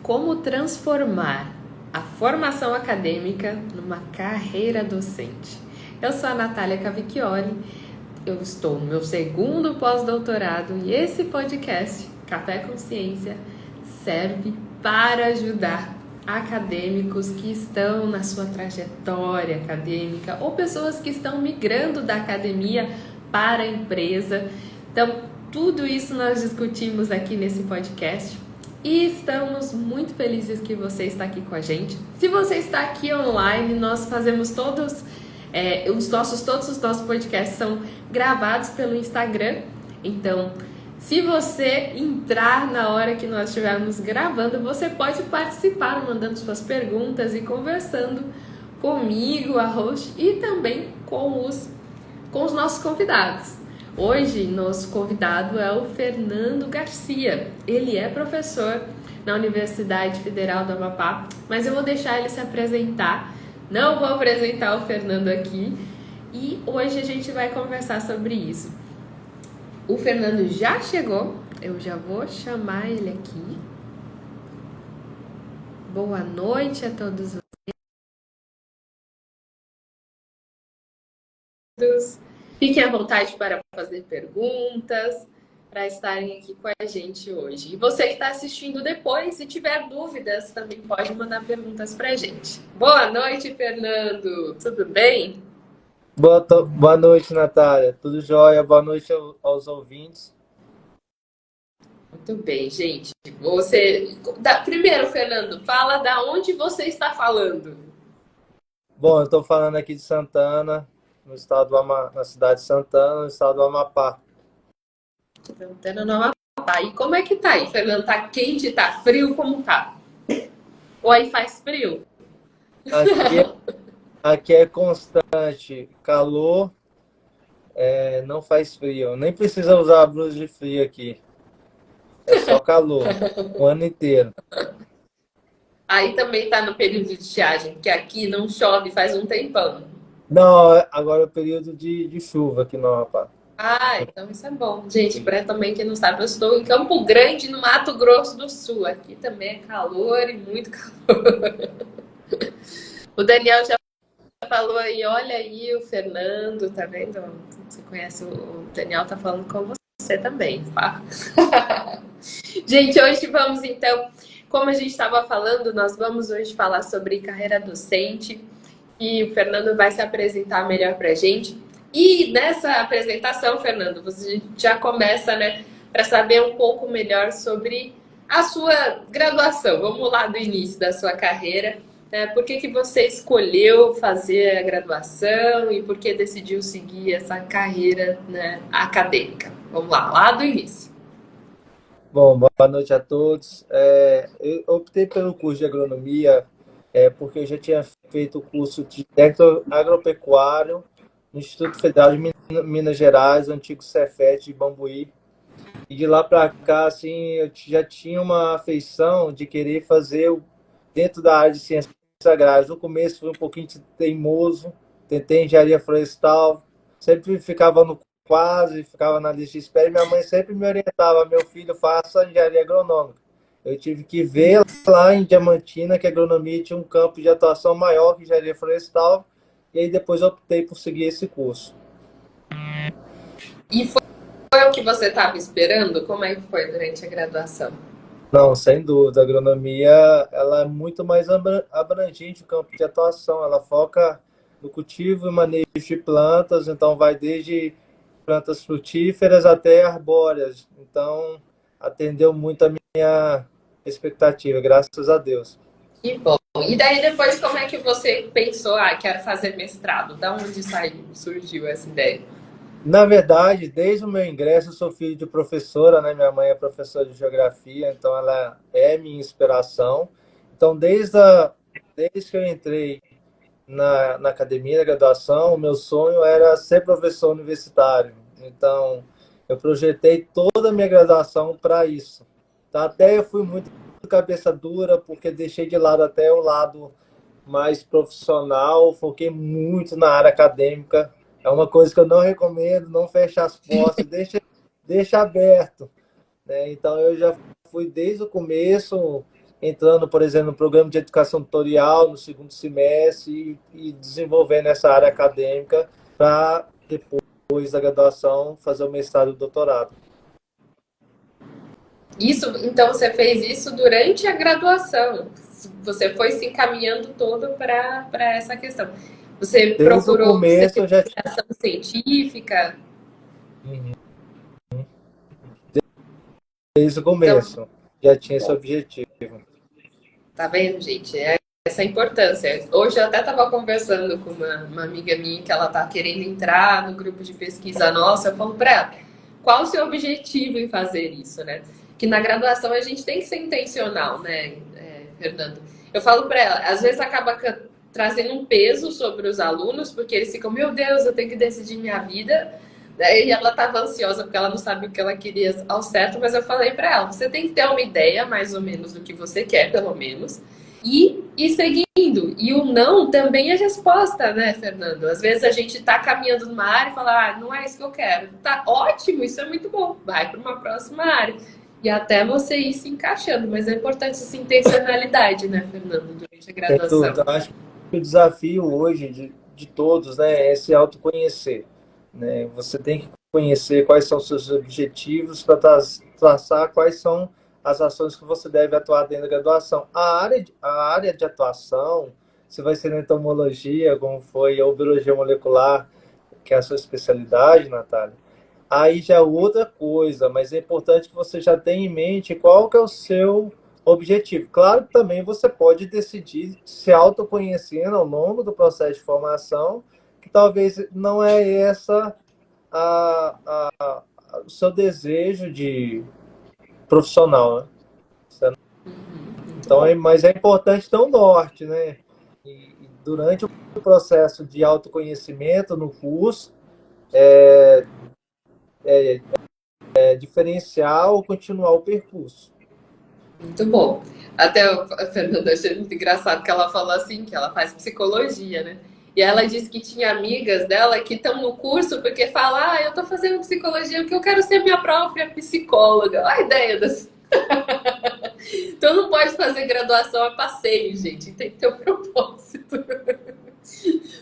Como transformar a formação acadêmica numa carreira docente. Eu sou a Natália Cavicchioli, eu estou no meu segundo pós-doutorado e esse podcast, Café com Ciência, serve para ajudar acadêmicos que estão na sua trajetória acadêmica ou pessoas que estão migrando da academia para a empresa. Então, tudo isso nós discutimos aqui nesse podcast. E estamos muito felizes que você está aqui com a gente. Se você está aqui online, nós fazemos todos os nossos podcasts são gravados pelo Instagram. Então, se você entrar na hora que nós estivermos gravando, você pode participar, mandando suas perguntas e conversando comigo, a host, e também com os nossos convidados. Hoje, nosso convidado é o Fernando Garcia. Ele é professor na Universidade Federal do Amapá, mas eu vou deixar ele se apresentar. Não vou apresentar o Fernando aqui. E hoje a gente vai conversar sobre isso. O Fernando já chegou, eu já vou chamar ele aqui. Boa noite a todos vocês. Fiquem à vontade para fazer perguntas, para estarem aqui com a gente hoje. E você que está assistindo depois, se tiver dúvidas, também pode mandar perguntas para a gente. Boa noite, Fernando. Tudo bem? Boa noite, Natália. Tudo jóia? Boa noite aos ouvintes. Muito bem, gente. Primeiro, Fernando, fala da onde você está falando. Bom, eu estou falando aqui de Santana, na cidade de Santana, no estado do Amapá. Santana, no Amapá. E como é que tá aí, Fernando? Tá quente? Tá frio? Como tá? Ou aí faz frio? Aqui é constante calor, não faz frio. Nem precisa usar blusa de frio aqui. É só calor, o ano inteiro. Aí também tá no período de estiagem, porque aqui não chove faz um tempão. Não, agora é o período de chuva aqui no Amapá. Ah, então isso é bom. Gente, para também quem não sabe, eu estou em Campo Grande, no Mato Grosso do Sul. Aqui também é calor e muito calor. O Daniel já falou aí, olha aí o Fernando, tá vendo? Você conhece o Daniel, tá falando com você também, tá? Gente, hoje vamos então, como a gente estava falando, nós vamos hoje falar sobre carreira docente e o Fernando vai se apresentar melhor pra gente. E nessa apresentação, Fernando, você já começa, né, para saber um pouco melhor sobre a sua graduação. Vamos lá do início da sua carreira. Por que você escolheu fazer a graduação e por que decidiu seguir essa carreira, né, acadêmica? Vamos lá do início. Bom, boa noite a todos. Eu optei pelo curso de agronomia porque eu já tinha feito o curso de técnico agropecuário no Instituto Federal de Minas Gerais, o antigo Cefet de Bambuí. E de lá para cá, assim, eu já tinha uma afeição de querer fazer dentro da área de ciências agrárias. No começo fui um pouquinho teimoso, tentei engenharia florestal, sempre ficava no quase, ficava na lista de espera, e minha mãe sempre me orientava, meu filho, faça engenharia agronômica. Eu tive que ver lá em Diamantina que a agronomia tinha um campo de atuação maior que engenharia florestal, e aí depois eu optei por seguir esse curso. E foi o que você estava esperando? Como é que foi durante a graduação? Não, sem dúvida. A agronomia ela é muito mais abrangente o campo de atuação. Ela foca no cultivo e manejo de plantas, então vai desde plantas frutíferas até arbóreas. Então, atendeu muito a minha expectativa, graças a Deus. Que bom. E daí depois como é que você pensou, quero fazer mestrado? Da onde surgiu essa ideia? Na verdade, desde o meu ingresso, eu sou filho de professora, né? Minha mãe é professora de geografia, então ela é minha inspiração. Então, desde que eu entrei na academia, na graduação, o meu sonho era ser professor universitário. Então, eu projetei toda a minha graduação para isso. Então, até eu fui muito cabeça dura, porque deixei de lado até o lado mais profissional, foquei muito na área acadêmica. É uma coisa que eu não recomendo, não fecha as portas, deixa aberto, né? Então, eu já fui desde o começo entrando, por exemplo, no programa de educação tutorial no segundo semestre e desenvolvendo essa área acadêmica para depois da graduação fazer o mestrado e o doutorado. Isso, então você fez isso durante a graduação. Você foi se encaminhando todo para essa questão. Você Desde o procurou começo eu já tinha. certificação científica? Uhum. Desde o Então, começo já tinha esse objetivo. tá vendo, gente? É essa importância. Hoje eu até estava conversando com uma amiga minha que ela tá querendo entrar no grupo de pesquisa nossa. Eu falo para ela, qual o seu objetivo em fazer isso, né? Que na graduação a gente tem que ser intencional, né, Fernando? Eu falo para ela, às vezes acaba trazendo um peso sobre os alunos, porque eles ficam, meu Deus, eu tenho que decidir minha vida. E ela estava ansiosa porque ela não sabe o que ela queria ao certo, mas eu falei para ela: você tem que ter uma ideia mais ou menos do que você quer, pelo menos, e seguindo. E o não também é resposta, né, Fernando? Às vezes a gente está caminhando numa área e fala: não é isso que eu quero. Tá ótimo, isso é muito bom. Vai para uma próxima área. E até você ir se encaixando, mas é importante essa intencionalidade, né, Fernando, durante a Sem dúvida. graduação. Eu acho que o desafio hoje de todos, né, é se autoconhecer. Né? Você tem que conhecer quais são os seus objetivos para traçar quais são as ações que você deve atuar dentro da graduação. A área de atuação, se vai ser na entomologia, como foi a biologia molecular, que é a sua especialidade, Natália, aí já é outra coisa, mas é importante que você já tenha em mente qual que é o seu objetivo. Claro que também você pode decidir se autoconhecendo ao longo do processo de formação, que talvez não é essa o seu desejo de profissional, né? Muito Então, bom. mas é importante ter um norte, né? E durante o processo de autoconhecimento no curso, diferenciar ou continuar o percurso. Muito bom. Até a Fernanda achei muito engraçado que ela falou assim, que ela faz psicologia, né? E ela disse que tinha amigas dela que estão no curso porque falam, eu tô fazendo psicologia porque eu quero ser minha própria psicóloga. Olha a ideia das... Então não pode fazer graduação a passeio, gente. Tem que ter um propósito.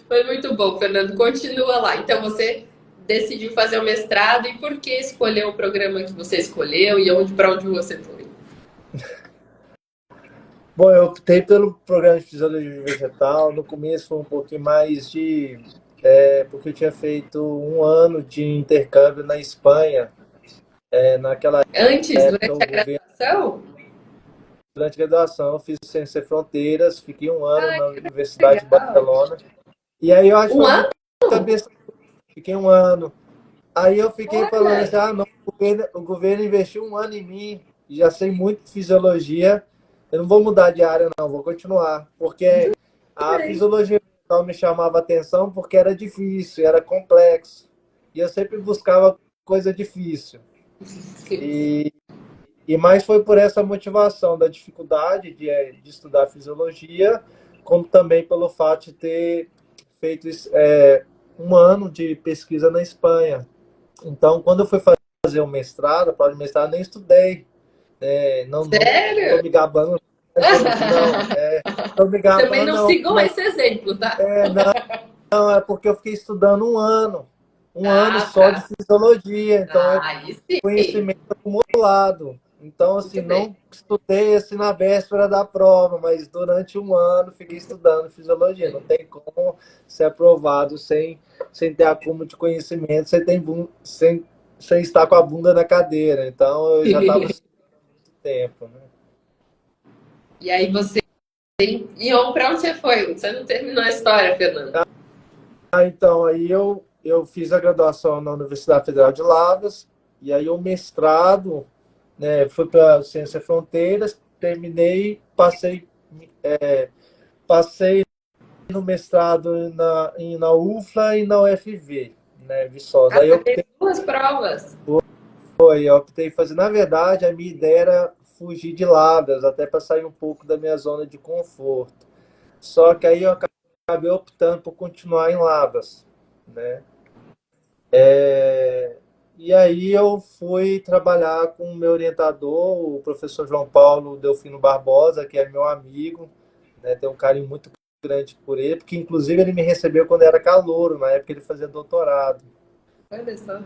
Foi muito bom, Fernando. Continua lá. Então você decidiu fazer o mestrado e por que escolheu o programa que você escolheu e para onde você foi? Bom, eu optei pelo programa de fisiologia vegetal. No começo foi um pouquinho mais porque eu tinha feito um ano de intercâmbio na Espanha. Naquela Antes, época, durante o a governo, durante a graduação, eu fiz Ciência Sem Fronteiras, fiquei um ano Ai, na que Universidade de legal. Barcelona. E aí eu acho que Um foi ano? muito cabeça, fiquei um ano. Aí eu fiquei falando assim, Olha, não, o governo investiu um ano em mim, já sei muito de fisiologia, eu não vou mudar de área não, vou continuar, porque a bem. fisiologia mental me chamava atenção porque era difícil, era complexo, e eu sempre buscava coisa difícil. E, e mais foi por essa motivação da dificuldade de estudar fisiologia, como também pelo fato de ter feito um ano de pesquisa na Espanha. Então, quando eu fui fazer o mestrado, a prova de mestrado, nem estudei. Não estou Sério? me gabando, gente, não. Estou me Também gabando, não não. sigam esse exemplo, tá? Não, é porque eu fiquei estudando um ano. Um ano Ah, só de tá. fisiologia. Então, é Ah, aí sim. conhecimento acumulado. Então, assim, Muito bem. não estudei assim na véspera da prova, mas durante um ano fiquei estudando fisiologia. Não tem como ser aprovado sem ter acúmulo de conhecimento, sem estar com a bunda na cadeira. Então, eu já estava tempo, né? E aí você. E para onde você foi? Você não terminou a história, Fernando. Então, aí eu fiz a graduação na Universidade Federal de Lavras, e aí o mestrado, né, fui para Ciência Fronteiras, terminei, passei no mestrado na UFLA e na UFV, né, Viçosa. Ah, Aí você fez duas provas. eu optei em fazer, na verdade, a minha ideia era fugir de Lavras, até para sair um pouco da minha zona de conforto. Só que aí eu acabei optando por continuar em Lavras, né? E aí eu fui trabalhar com o meu orientador, o professor João Paulo Delfino Barbosa, que é meu amigo, né? Tenho um carinho muito grande por ele, porque inclusive ele me recebeu quando era calouro, na época ele fazia doutorado. Olha só.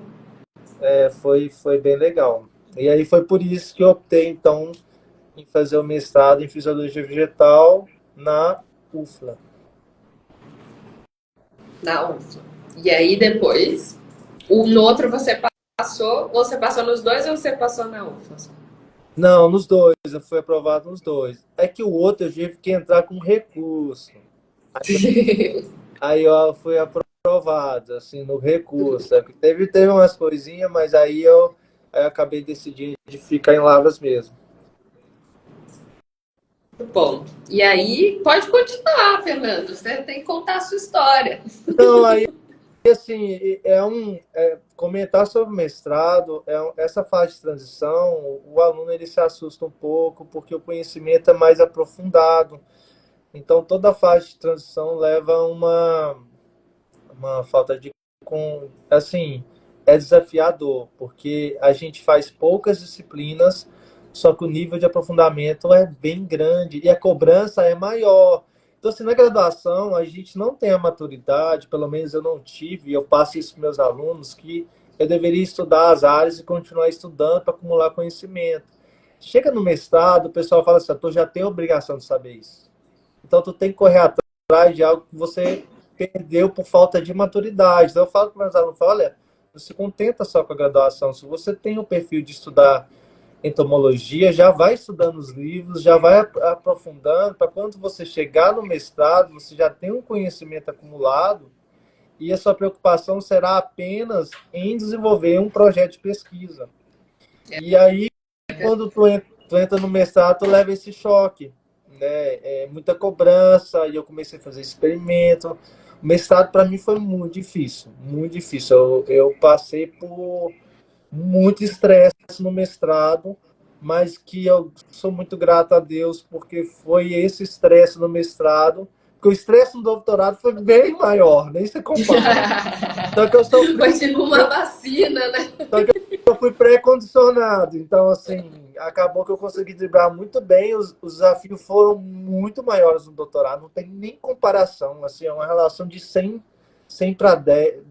Foi bem legal. E aí foi por isso que eu optei, então, em fazer o mestrado em Fisiologia Vegetal na UFLA. Na UFLA. E aí depois, no outro você passou nos dois ou você passou na UFLA? Não, nos dois, eu fui aprovado nos dois. É que o outro eu tive que entrar com recurso. Aí eu fui aprovado, assim, no recurso. Sabe? Teve umas coisinhas, mas aí eu acabei decidindo de ficar em Lavras mesmo. Bom, e aí pode continuar, Fernando. Você tem que contar a sua história. Não, aí assim, comentar sobre o mestrado, essa fase de transição, o aluno ele se assusta um pouco porque o conhecimento é mais aprofundado. Então, toda fase de transição leva uma falta de assim, é desafiador, porque a gente faz poucas disciplinas, só que o nível de aprofundamento é bem grande e a cobrança é maior. Então, assim, na graduação, a gente não tem a maturidade, pelo menos eu não tive, e eu passo isso para meus alunos, que eu deveria estudar as áreas e continuar estudando para acumular conhecimento. Chega no mestrado, o pessoal fala assim, tu já tem a obrigação de saber isso. Então, tu tem que correr atrás de algo que você perdeu por falta de maturidade. Então, eu falo para meus alunos, olha, não se contenta só com a graduação. Se você tem o perfil de estudar entomologia, já vai estudando os livros, já vai aprofundando, para quando você chegar no mestrado, você já tem um conhecimento acumulado e a sua preocupação será apenas em desenvolver um projeto de pesquisa. E aí, quando tu entra no mestrado, tu leva esse choque, né? É muita cobrança, e eu comecei a fazer experimento. O mestrado para mim foi muito difícil, muito difícil. Eu passei por muito estresse no mestrado, mas que eu sou muito grato a Deus porque foi esse estresse no mestrado, porque o estresse no doutorado foi bem maior, nem se compara. Só que eu sofri, Foi tipo uma vacina, né? eu fui pré-condicionado, então assim, acabou que eu consegui driblar muito bem, os desafios foram muito maiores no doutorado, não tem nem comparação, assim, é uma relação de 100 para 10,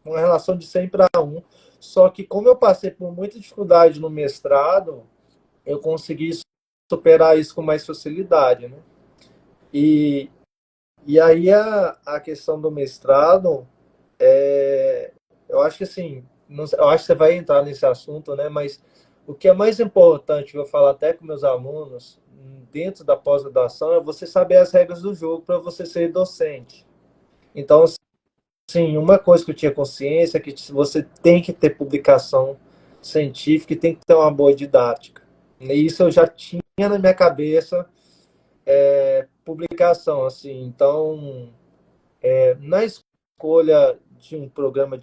uma relação de 100 para 1. Só que como eu passei por muita dificuldade no mestrado, eu consegui superar isso com mais facilidade, né? E, e aí a questão do mestrado, eu acho que assim, não sei, eu acho que você vai entrar nesse assunto, né? Mas o que é mais importante, eu vou falar até com meus alunos, dentro da pós-graduação, é você saber as regras do jogo para você ser docente. Então, sim, uma coisa que eu tinha consciência é que você tem que ter publicação científica e tem que ter uma boa didática. E isso eu já tinha na minha cabeça, publicação, assim. Então, na escolha de um programa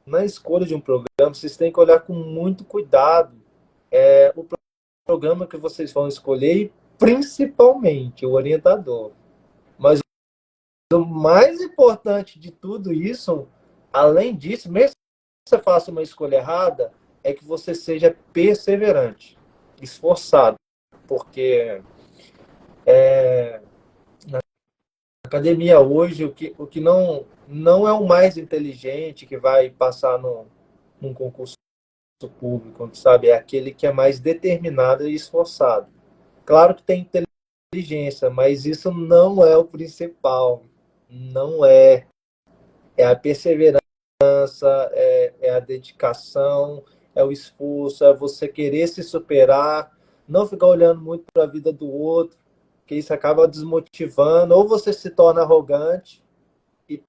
na escolha de um programa, vocês têm que olhar com muito cuidado o programa que vocês vão escolher e principalmente o orientador. Mas o mais importante de tudo isso, além disso, mesmo que você faça uma escolha errada, é que você seja perseverante, esforçado, porque na academia hoje o que não é o mais inteligente que vai passar num concurso público, sabe? É aquele que é mais determinado e esforçado. Claro que tem inteligência, mas isso não é o principal. Não é. É a perseverança, é a dedicação, é o esforço, é você querer se superar, não ficar olhando muito para a vida do outro, que isso acaba desmotivando, ou você se torna arrogante e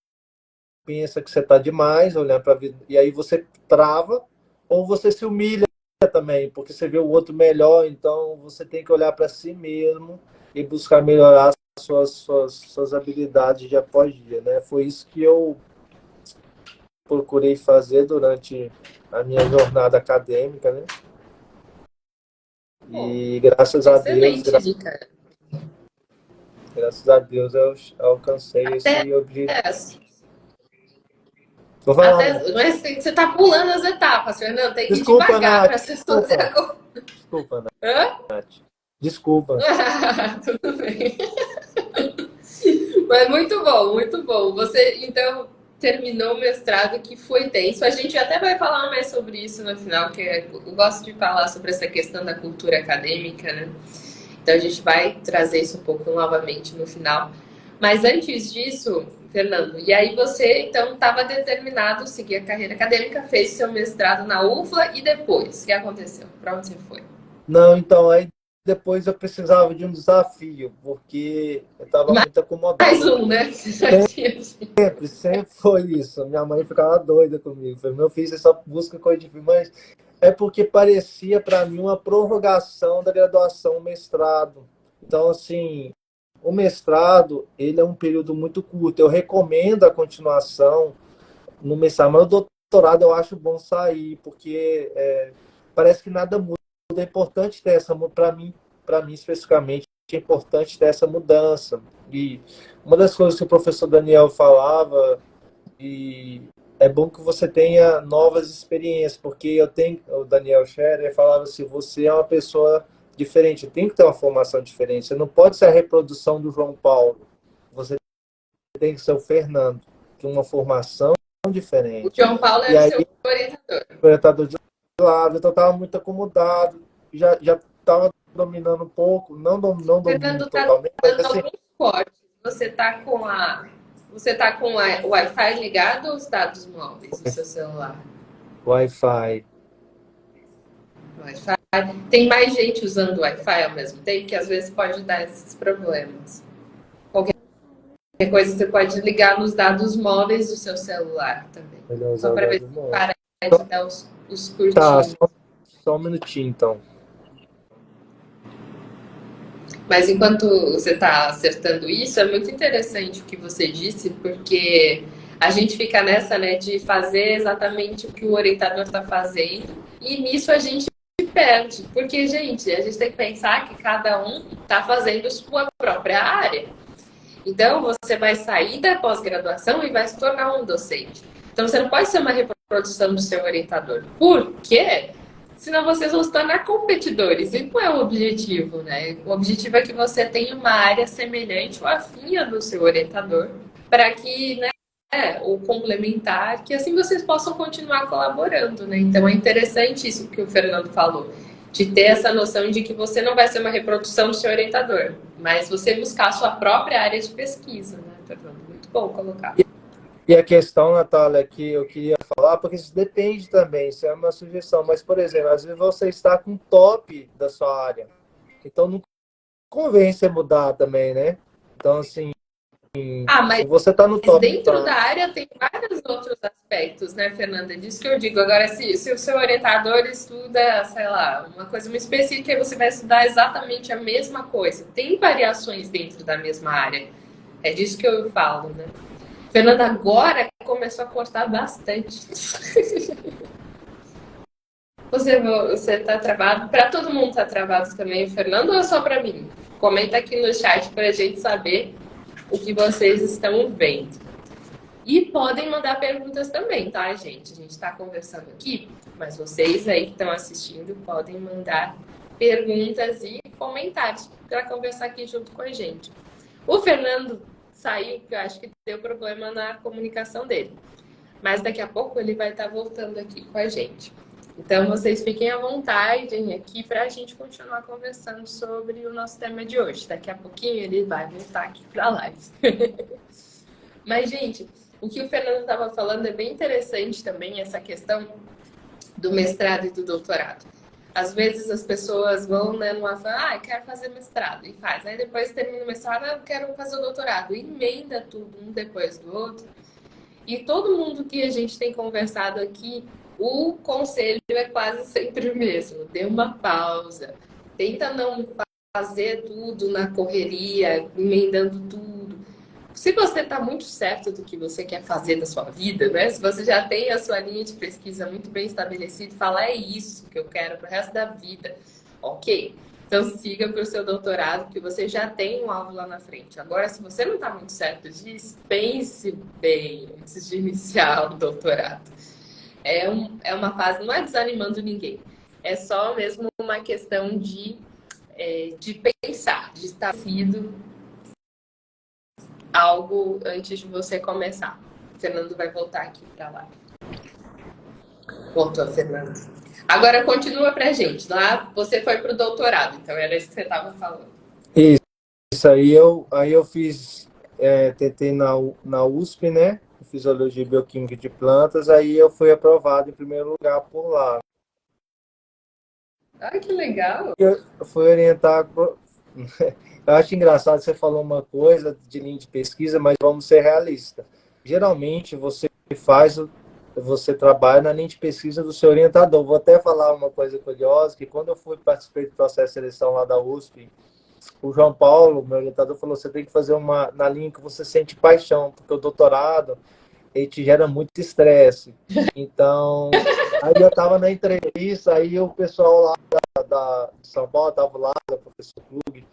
pensa que você está demais olhando para a vida, e aí você trava, ou você se humilha também, porque você vê o outro melhor, então você tem que olhar para si mesmo e buscar melhorar suas habilidades dia após dia, né? Foi isso que eu procurei fazer durante a minha jornada acadêmica, né? Bom, E graças a Deus, excelente dica. graças a Deus eu alcancei Até esse objetivo. Vou falar, Até, mas você está pulando as etapas, Fernando. Tem que ir desculpa, devagar para Nath. as pessoas se Desculpa. acostumar. Desculpa, Hã? Nath. Desculpa. Tudo bem. Mas muito bom, muito bom. Você, então, terminou o mestrado que foi tenso. A gente até vai falar mais sobre isso no final, que eu gosto de falar sobre essa questão da cultura acadêmica, né? Então, a gente vai trazer isso um pouco novamente no final. Mas antes disso, Fernando, e aí você, então, estava determinado a seguir a carreira acadêmica, fez seu mestrado na UFLA e depois? O que aconteceu? Para onde você foi? Não, então, aí depois eu precisava de um desafio, porque eu estava muito Mais acomodado. um, né? Você já tinha. Sempre foi isso. Minha mãe ficava doida comigo. Falei, meu filho, você só busca coisa difícil. Mas é porque parecia para mim uma prorrogação da graduação, o mestrado. Então, assim, o mestrado, ele é um período muito curto. Eu recomendo a continuação no mestrado, mas o doutorado eu acho bom sair, porque parece que nada muda. É importante ter essa, para mim especificamente, é importante ter essa mudança. E uma das coisas que o professor Daniel falava, e é bom que você tenha novas experiências, porque o Daniel Scherer falava assim, você é uma pessoa diferente, tem que ter uma formação diferente, você não pode ser a reprodução do João Paulo, você tem que ser o Fernando, que uma formação O diferente. João Paulo E era o aí, seu orientador. o orientador de lado, então eu estava muito acomodado, já estava dominando um pouco, não domino Fernando está totalmente, mas dando assim, alguns cortes. Você tá com o Wi-Fi ligado ou os dados móveis do seu celular? Wi-Fi. Wi-Fi. Tem mais gente usando o Wi-Fi ao mesmo tempo, que às vezes pode dar esses problemas. Qualquer coisa você pode ligar nos dados móveis do seu celular também. Melhor usar Só o para ver dado se móvel. para de dar os Tá, curtinhos. só um minutinho, então. Mas enquanto você está acertando isso, é muito interessante o que você disse, porque a gente fica nessa, né, de fazer exatamente o que o orientador está fazendo, e nisso a gente perde. Porque, gente, a gente tem que pensar que cada um está fazendo sua própria área. Então, você vai sair da pós-graduação e vai se tornar um docente. Então, você não pode ser uma reprodução do seu orientador. Por quê? Senão vocês vão se tornar competidores. E não é o objetivo, né? O objetivo é que você tenha uma área semelhante ou afim do seu orientador, para que, né, o complementar, que assim vocês possam continuar colaborando, né? Então é interessante isso que o Fernando falou, de ter essa noção de que você não vai ser uma reprodução do seu orientador, mas você buscar a sua própria área de pesquisa, né, Fernando? Muito bom colocar. E a questão, Natália, que eu queria falar, porque isso depende também, isso é uma sugestão, mas, por exemplo, às vezes você está com top da sua área, então não convém você mudar também, né? Então, assim, Ah, se mas você está no top dentro da área tem vários outros aspectos, né, Fernanda? É disso que eu digo. Agora, se o seu orientador estuda, sei lá, uma coisa muito específica, e você vai estudar exatamente a mesma coisa. Tem variações dentro da mesma área. É disso que eu falo, né? Fernanda agora começou a cortar bastante. Você tá travado? Para todo mundo tá travado também, Fernando, ou é só para mim? Comenta aqui no chat para a gente saber o que vocês estão vendo. E podem mandar perguntas também, tá, gente? A gente está conversando aqui, mas vocês aí que estão assistindo podem mandar perguntas e comentários para conversar aqui junto com a gente. O Fernando saiu, porque eu acho que deu problema na comunicação dele. Mas daqui a pouco ele vai estar voltando aqui com a gente. Então vocês fiquem à vontade aqui para a gente continuar conversando sobre o nosso tema de hoje. Daqui a pouquinho ele vai voltar aqui para a live. Mas, gente, o que o Fernando estava falando é bem interessante também, essa questão do mestrado e do doutorado. Às vezes as pessoas vão, né, numa fala, quero fazer mestrado, e faz. Aí depois termina o mestrado, eu quero fazer o doutorado. E emenda tudo um depois do outro. E todo mundo que a gente tem conversado aqui, o conselho é quase sempre o mesmo. Dê uma pausa. Tenta não fazer tudo na correria, emendando tudo. Se você está muito certo do que você quer fazer da sua vida, né? Se você já tem a sua linha de pesquisa muito bem estabelecida, fala, é isso que eu quero para o resto da vida. Ok. Então siga para o seu doutorado, que você já tem um alvo lá na frente. Agora, se você não está muito certo disso, pense bem antes de iniciar o doutorado. É uma fase, não é desanimando ninguém, é só mesmo uma questão de pensar, de estar sido algo antes de você começar. O Fernando vai voltar aqui para lá. Voltou, Fernando. Agora continua pra gente. Lá você foi pro doutorado, então era isso que você estava falando. Isso aí eu fiz, tentei na USP, né? Fisiologia e Bioquímica de Plantas, aí eu fui aprovado em primeiro lugar por lá. Ah, que legal! Eu fui orientar. Eu acho engraçado, você falou uma coisa de linha de pesquisa, mas vamos ser realistas. Geralmente você trabalha na linha de pesquisa do seu orientador. Vou até falar uma coisa curiosa, que quando eu participei do processo de seleção lá da USP, o João Paulo, meu orientador, falou: você tem que fazer na linha que você sente paixão, porque o doutorado ele te gera muito estresse. Então, aí eu estava na entrevista, aí o pessoal lá de São Paulo estava lá, o professor Klug.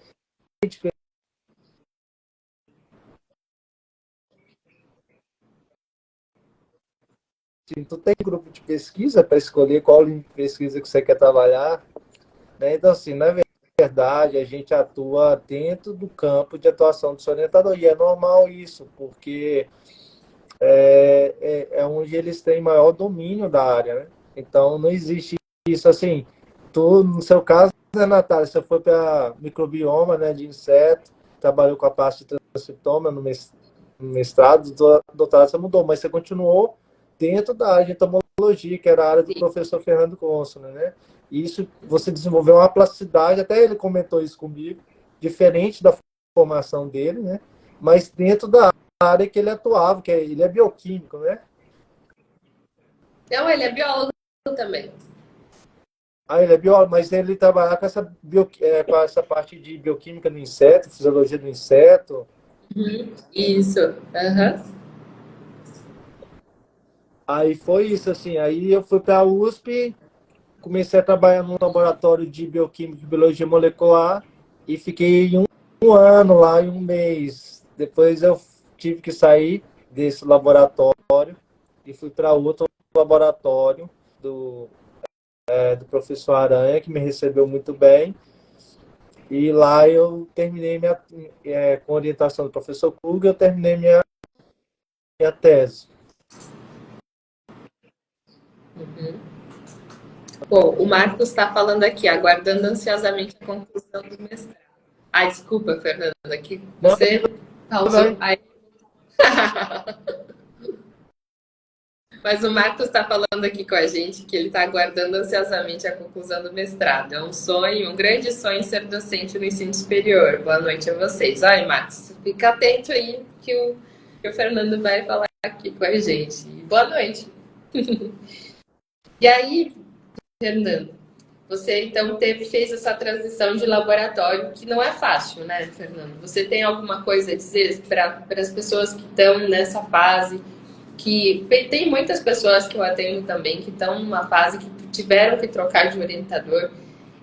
Tu tem grupo de pesquisa para escolher qual linha de pesquisa que você quer trabalhar, né? Então, assim, na verdade, a gente atua dentro do campo de atuação do seu orientador, e é normal isso, porque é onde eles têm maior domínio da área, né? Então, não existe isso assim. No seu caso, né, Natália, você foi para microbioma, né, de inseto, trabalhou com a parte de transcriptoma no mestrado, doutorado você mudou, mas você continuou dentro da área de entomologia, que era a área do professor Fernando Consul, né? E isso, você desenvolveu uma plasticidade, até ele comentou isso comigo, diferente da formação dele, né? Mas dentro da área que ele atuava, que ele é bioquímico, né? Não, ele é biólogo também. Ah, ele é biólogo, mas ele trabalha com com essa parte de bioquímica do inseto, fisiologia do inseto. Isso. Uhum. Aí foi isso, assim. Aí eu fui para a USP, comecei a trabalhar num laboratório de bioquímica e biologia molecular e fiquei um ano lá e um mês. Depois eu tive que sair desse laboratório e fui para outro laboratório do professor Aranha, que me recebeu muito bem. E lá eu terminei com orientação do professor Krug, eu terminei minha tese. Uhum. Bom, o Marcos está falando aqui, aguardando ansiosamente a conclusão do mestrado. Ah, desculpa, Fernanda, que Não, você pausou. Aí. Mas o Marcos está falando aqui com a gente que ele está aguardando ansiosamente a conclusão do mestrado. É um sonho, um grande sonho ser docente no ensino superior. Boa noite a vocês. Ai, Marcos, fica atento aí que o Fernando vai falar aqui com a gente. Boa noite. E aí, Fernando, você então fez essa transição de laboratório, que não é fácil, né, Fernando? Você tem alguma coisa a dizer para as pessoas que estão nessa fase? Que tem muitas pessoas que eu atendo também que estão numa fase que tiveram que trocar de orientador.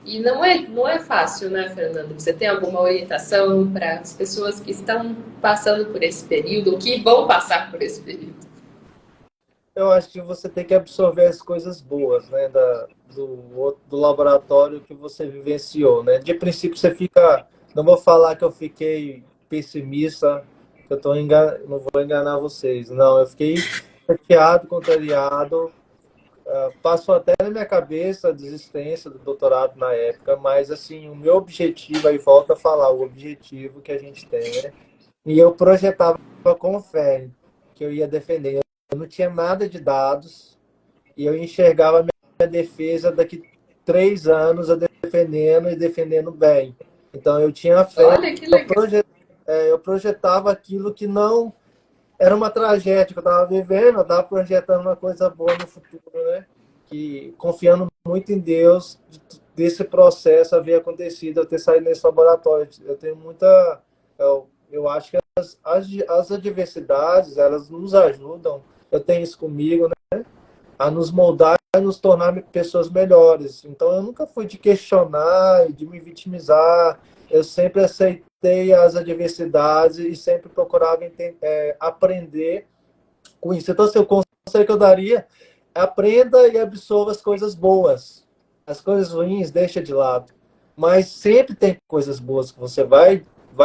E não é fácil, né, Fernando? Você tem alguma orientação para as pessoas que estão passando por esse período, ou que vão passar por esse período? eu acho que você tem que absorver as coisas boas, né, do laboratório que você vivenciou, né? De princípio você fica, não vou falar que eu fiquei pessimista, que não vou enganar vocês, não, eu fiquei chateado, contrariado, passou até na minha cabeça a desistência do doutorado na época, mas assim, o meu objetivo, aí volta a falar, o objetivo que a gente tem, né? E eu projetava com fé que eu ia defender. Eu não tinha nada de dados e eu enxergava a minha defesa daqui 3 anos a defendendo e defendendo bem. Então eu tinha fé, Olha que legal. eu projetava aquilo que não era uma tragédia que eu estava vivendo, eu estava projetando uma coisa boa no futuro, né? Que confiando muito em Deus desse processo haver acontecido, eu ter saído nesse laboratório. Eu tenho muita, eu acho que as adversidades elas nos ajudam. Eu tenho isso comigo, né? a nos moldar e nos tornar pessoas melhores. Então, eu nunca fui de questionar e de me vitimizar. Eu sempre aceitei as adversidades e sempre procurava aprender com isso. Então, assim, o conselho que eu daria é aprenda e absorva as coisas boas. As coisas ruins, deixa de lado. Mas sempre tem coisas boas que você vai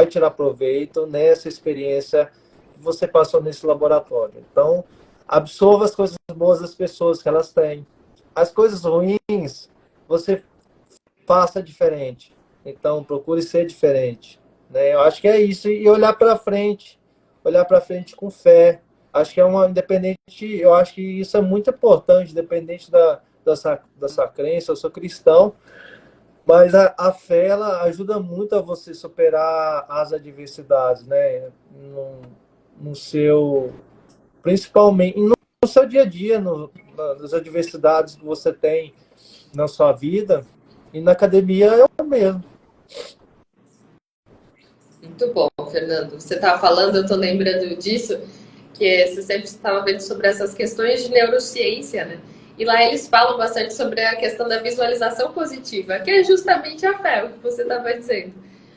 tirar proveito nessa experiência que você passou nesse laboratório. Então, absorva as coisas boas das pessoas que elas têm. As coisas ruins, você faça diferente. Então, procure ser diferente. Né? Eu acho que é isso. E olhar para frente com fé. Acho que é uma independente. Eu acho que isso é muito importante, independente da sua crença. Eu sou cristão, mas a fé ela ajuda muito a você superar as adversidades, né? No seu, principalmente no seu dia a dia, nas adversidades que você tem na sua vida. E na academia é o mesmo. Muito bom, Fernando. Você estava falando, eu estou lembrando disso, que você sempre estava vendo sobre essas questões de neurociência, né? E lá eles falam bastante sobre a questão da visualização positiva, que é justamente a fé, o que você estava dizendo.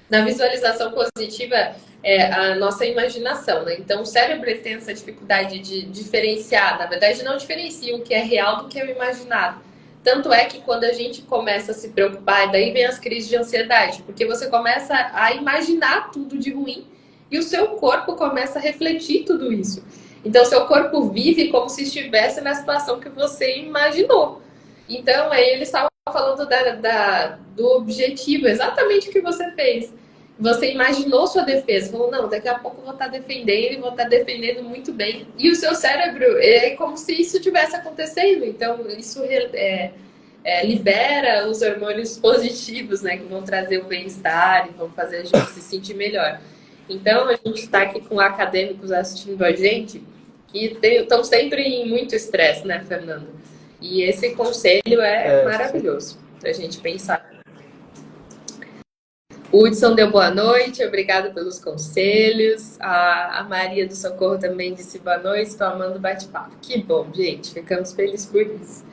Na visualização positiva é a nossa imaginação, né? Então o cérebro tem essa dificuldade de diferenciar, na verdade não diferencia o que é real do que é o imaginado. Tanto é que quando a gente começa a se preocupar, daí vem as crises de ansiedade, porque você começa a imaginar tudo de ruim e o seu corpo começa a refletir tudo isso. Então, seu corpo vive como se estivesse na situação que você imaginou. Então, aí eles estavam falando do objetivo, exatamente o que você fez. Você imaginou sua defesa, falou, não, daqui a pouco eu vou estar defendendo e vou estar defendendo muito bem. E o seu cérebro é como se isso tivesse acontecendo. Então, isso libera os hormônios positivos, né, que vão trazer o bem-estar e vão fazer a gente se sentir melhor. Então, a gente está aqui com acadêmicos assistindo a gente que estão sempre em muito estresse, né, Fernando? E esse conselho é maravilhoso para a gente pensar. O Hudson deu boa noite, obrigada pelos conselhos. A Maria do Socorro também disse boa noite, estou amando o bate-papo. Que bom, gente, ficamos felizes por isso.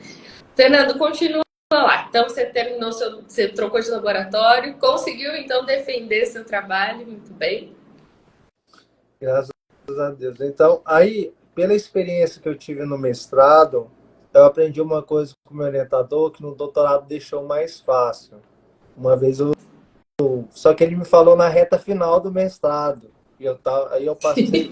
Fernando, continua lá. Então, você terminou você trocou de laboratório, conseguiu então defender seu trabalho muito bem. Graças a Deus. Então, aí, pela experiência que eu tive no mestrado, eu aprendi uma coisa com o meu orientador que no doutorado deixou mais fácil. Uma vez só que ele me falou na reta final do mestrado. E aí eu passei.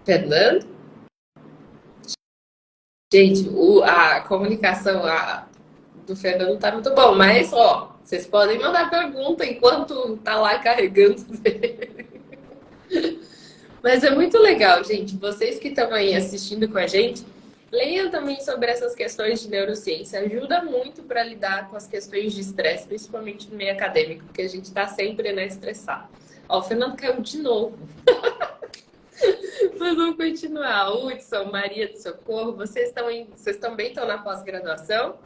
Fernando? Gente, a comunicação do Fernando tá muito bom, mas ó, vocês podem mandar pergunta enquanto tá lá carregando. Mas é muito legal, gente. Vocês que estão aí assistindo com a gente, leiam também sobre essas questões de neurociência. Ajuda muito para lidar com as questões de estresse, principalmente no meio acadêmico, porque a gente está sempre, né, estressado. Ó, o Fernando caiu de novo. Mas vamos continuar. Hudson, Maria do Socorro, vocês também estão na pós-graduação?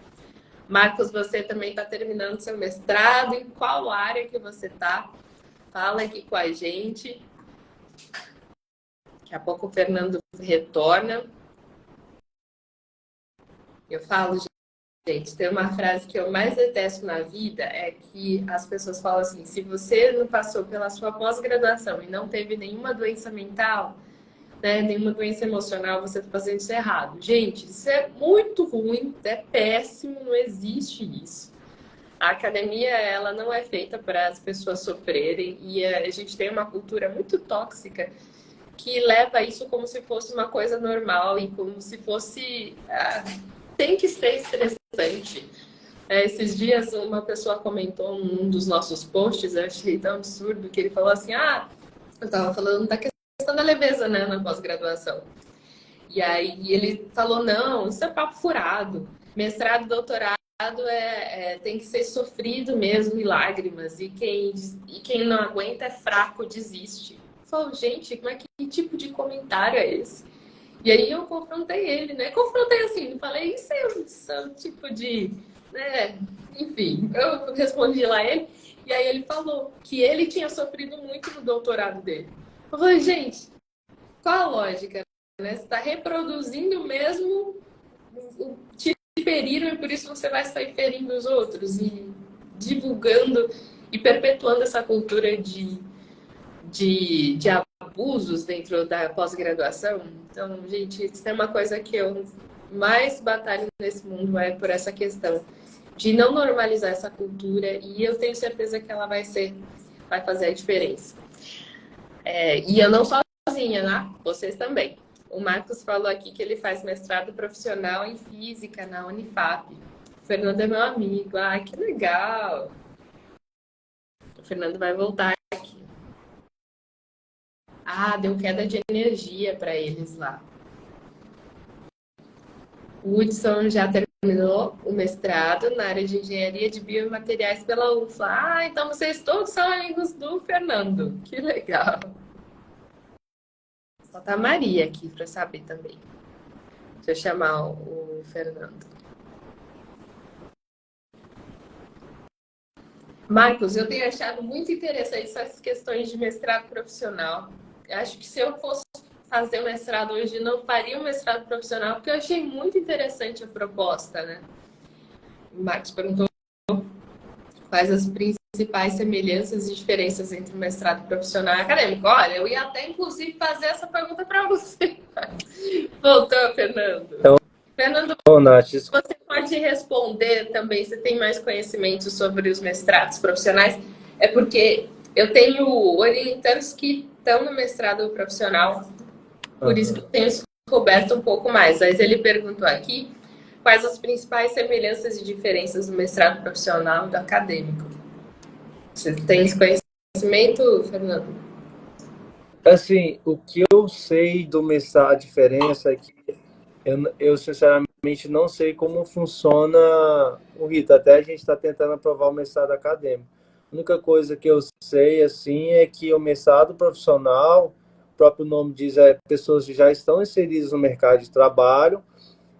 Marcos, você também está terminando seu mestrado. Em qual área que você está? Fala aqui com a gente. Daqui a pouco o Fernando retorna. Eu falo, gente, tem uma frase que eu mais detesto na vida, é que as pessoas falam assim, se você não passou pela sua pós-graduação e não teve nenhuma doença mental, né, nenhuma doença emocional, você está fazendo isso errado. Gente, isso é muito ruim, é péssimo, não existe isso. A academia, ela não é feita para as pessoas sofrerem e a gente tem uma cultura muito tóxica que leva isso como se fosse uma coisa normal e como se fosse... tem que ser estressante. Esses dias uma pessoa comentou num dos nossos posts, eu achei tão absurdo, que ele falou assim, eu estava falando da questão da leveza, né, na pós-graduação. E aí ele falou, não, isso é papo furado. Mestrado, doutorado tem que ser sofrido mesmo em lágrimas. E quem não aguenta é fraco, desiste. Eu falo, gente, que tipo de comentário é esse? E aí eu confrontei ele, né? Confrontei assim, falei, isso é um tipo de... né? Enfim, eu respondi lá ele. E aí ele falou que ele tinha sofrido muito no doutorado dele. Eu falei, gente, qual a lógica? Né? Você está reproduzindo mesmo o te feriram e por isso você vai sair ferindo os outros e divulgando e perpetuando essa cultura de abusos dentro da pós-graduação. Então, gente, isso é uma coisa que eu mais batalho nesse mundo é por essa questão de não normalizar essa cultura e eu tenho certeza que ela vai fazer a diferença. E eu não sozinha, né? Vocês também. O Marcos falou aqui que ele faz mestrado profissional em física na Unifap. O Fernando é meu amigo. Ai, que legal! O Fernando vai voltar aqui. Ah, deu queda de energia para eles lá. O Hudson já terminou o mestrado na área de engenharia de biomateriais pela UFLA. Ah, então vocês todos são amigos do Fernando. Que legal! Só tá a Maria aqui para saber também. Deixa eu chamar o Fernando. Marcos, eu tenho achado muito interessante essas questões de mestrado profissional. Eu acho que se eu fosse fazer o mestrado hoje, não faria o mestrado profissional, porque eu achei muito interessante a proposta, né? O Marcos perguntou quais as principais semelhanças e diferenças entre o mestrado profissional e acadêmico. Olha, eu ia até, inclusive, fazer essa pergunta para você. Voltou, Fernando. Fernando, você pode responder também, você tem mais conhecimento sobre os mestrados profissionais? É porque eu tenho orientandos que estão no mestrado profissional, por isso que eu tenho descoberto um pouco mais. Mas ele perguntou aqui quais as principais semelhanças e diferenças do mestrado profissional e do acadêmico. Você tem esse conhecimento, Fernando? Assim, o que eu sei do mestrado, a diferença é que eu sinceramente não sei como funciona o rito. Até a gente está tentando aprovar o mestrado acadêmico. A única coisa que eu sei assim é que o mestrado profissional, o próprio nome diz, pessoas que já estão inseridas no mercado de trabalho,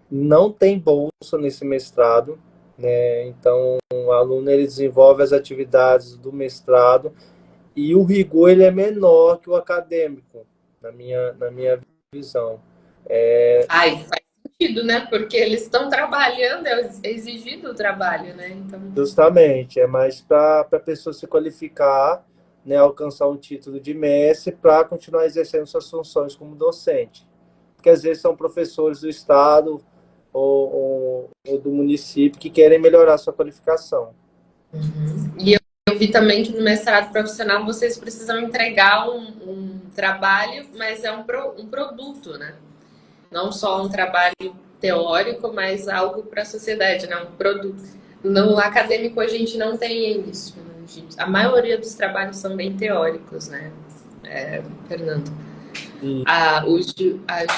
não tem bolsa nesse mestrado, né? Então, o aluno ele desenvolve as atividades do mestrado e o rigor ele é menor que o acadêmico, na minha visão. Ai, faz sentido, né? Porque eles estão trabalhando, é exigido o trabalho, né? Então, Justamente, é mais para a pessoa se qualificar, né, alcançar um título de mestre para continuar exercendo suas funções como docente. Porque às vezes são professores do estado ou do município que querem melhorar sua qualificação. e eu vi também que no mestrado profissional vocês precisam entregar um trabalho, mas é um produto, né? Não só um trabalho teórico, mas algo para a sociedade, né? Um produto. No acadêmico a gente não tem isso. Né? A maioria dos trabalhos são bem teóricos, né, Fernando? E, A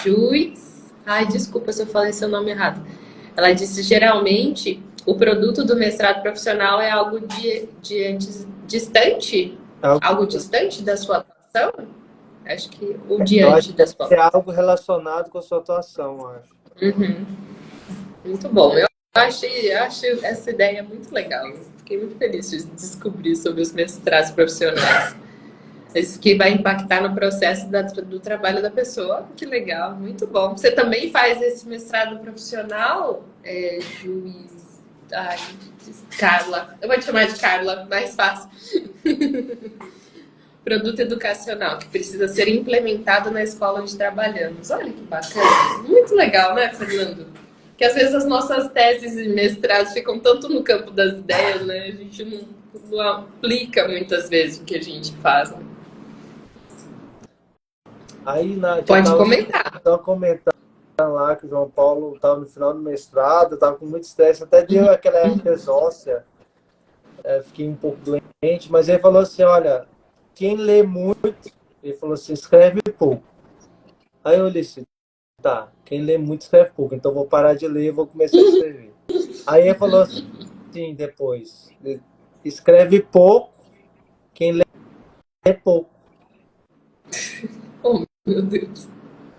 Juiz, ai, desculpa se eu falei seu nome errado. Ela disse geralmente o produto do mestrado profissional é algo distante, algo distante da sua atuação. Acho que o eu acho diante que da deve sua. ser algo relacionado com a sua atuação, acho. Uhum. Muito bom. Eu acho essa ideia muito legal. Fiquei muito feliz de descobrir sobre os mestrados profissionais. Isso que vai impactar no processo do trabalho da pessoa. Que legal, muito bom. Você também faz esse mestrado profissional, Juiz? Ai, Carla. Eu vou te chamar de Carla, mais fácil. Produto educacional, que precisa ser implementado na escola onde trabalhamos. Olha que bacana. Muito legal, né, Fernando? Que às vezes as nossas teses e mestrados ficam tanto no campo das ideias, né? A gente não aplica muitas vezes o que a gente faz. Né? Aí Pode comentar. estava comentando lá que o João Paulo estava no final do mestrado, estava com muito estresse, até deu aquela herpes óssea, fiquei um pouco doente, mas ele falou assim, olha, quem lê muito, ele falou assim, escreve pouco. Aí eu disse, tá, quem lê muito escreve pouco, então vou parar de ler e vou começar a escrever. Aí ele falou assim, depois, escreve pouco, quem lê pouco. Oh, meu Deus.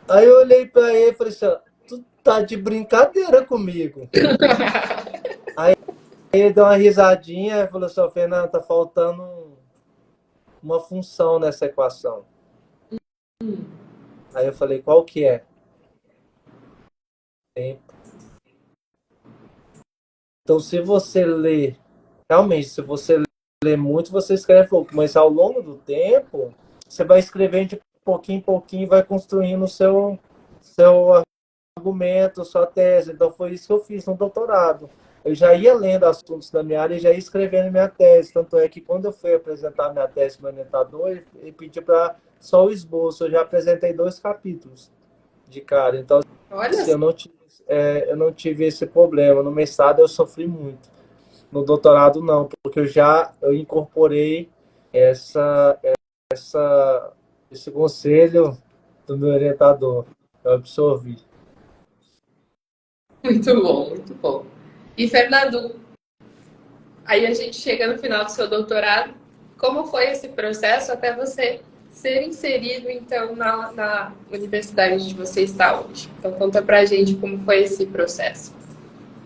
Aí eu olhei para ele e falei assim, tu tá de brincadeira comigo. Aí ele deu uma risadinha e falou assim, Fernando, tá faltando uma função nessa equação. Aí eu falei, qual que é? Então, se você ler, realmente, se você ler muito, você escreve pouco, mas ao longo do tempo, você vai escrevendo de pouquinho em pouquinho e vai construindo o seu argumento, sua tese. Então, foi isso que eu fiz no doutorado. Eu já ia lendo assuntos da minha área e já ia escrevendo minha tese. Tanto é que quando eu fui apresentar minha tese para o orientador, ele pediu para só o esboço. Eu já apresentei 2 capítulos de cara. Então, Olha assim, só. eu não tive esse problema. No mestrado eu sofri muito. No doutorado não, porque eu incorporei essa, esse conselho do meu orientador. Eu absorvi. Muito bom, muito bom. E, Fernando, aí a gente chega no final do seu doutorado. Como foi esse processo até você ser inserido, então, na universidade onde você está hoje? Então, conta pra gente como foi esse processo.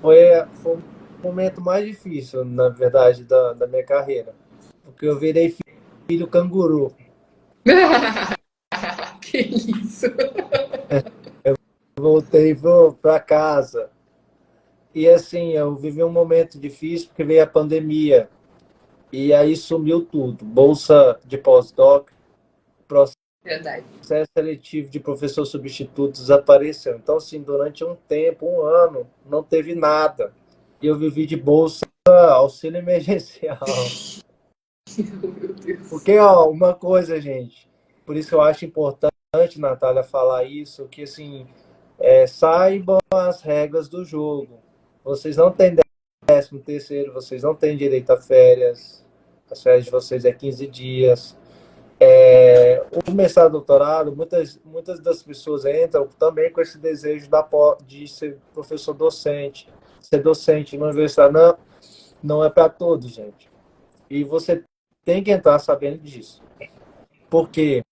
Foi o momento mais difícil, na verdade, da minha carreira. Porque eu virei filho canguru. Que isso? Voltei para casa. E assim, eu vivi um momento difícil porque veio a pandemia. E aí sumiu tudo. Bolsa de pós-doc, Verdade. processo seletivo de professor substituto desapareceu. Então, assim, durante um tempo, um ano, não teve nada. E eu vivi de bolsa auxílio emergencial. Meu Deus. Porque, ó, uma coisa, gente, por isso que eu acho importante, Natália, falar isso, que, assim, saibam as regras do jogo. Vocês não têm 13º, vocês não têm direito a férias. As férias de vocês é 15 dias. O mestrado doutorado, muitas das pessoas entram também com esse desejo de ser professor docente. Ser docente na universidade não é para todos, gente. E você tem que entrar sabendo disso. Porque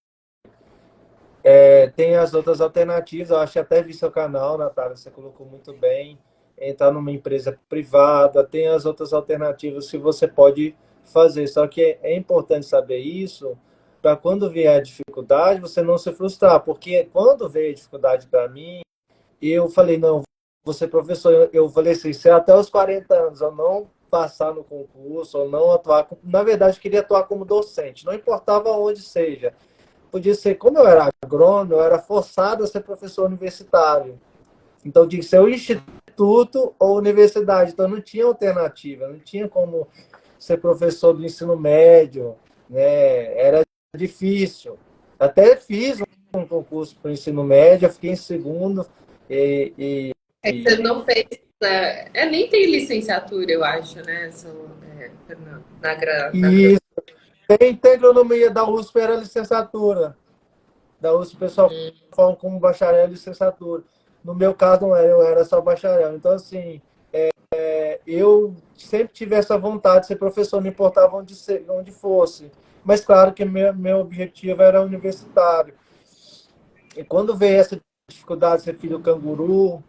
tem as outras alternativas. Eu acho que até vi seu canal, Natália, você colocou muito bem. Entrar numa empresa privada, tem as outras alternativas que você pode fazer. Só que é importante saber isso para quando vier a dificuldade, você não se frustrar. Porque quando veio a dificuldade para mim, eu falei, não, vou ser professor. Eu falei assim, se até os 40 anos eu não passar no concurso, ou não atuar, na verdade, eu queria atuar como docente, não importava onde seja. Podia ser, como eu era agrônomo, eu era forçado a ser professor universitário. Então, tinha que ser o instituto ou universidade. Então, não tinha alternativa, não tinha como ser professor do ensino médio, né? Era difícil. Até fiz um concurso para o ensino médio, eu fiquei em segundo. E, Você não fez. Nem tem licenciatura, eu acho, né? Fernando, e tem agronomia da USP, era licenciatura. Da USP, o pessoal fala como bacharel e licenciatura. No meu caso, não era, eu era só bacharel. Então, assim, eu sempre tive essa vontade de ser professor, não importava onde fosse. Mas, claro que meu objetivo era universitário. E quando veio essa dificuldade de ser filho canguru,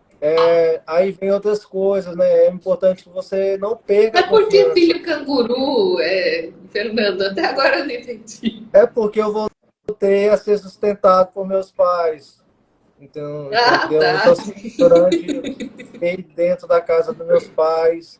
aí vem outras coisas, né? É importante que você não perca a Mas por que confiança. filho canguru, Fernando? Até agora eu não entendi. É porque eu voltei a ser sustentado por meus pais. Então, Ah, entendeu? Então, tá. assim, fiquei dentro da casa dos meus pais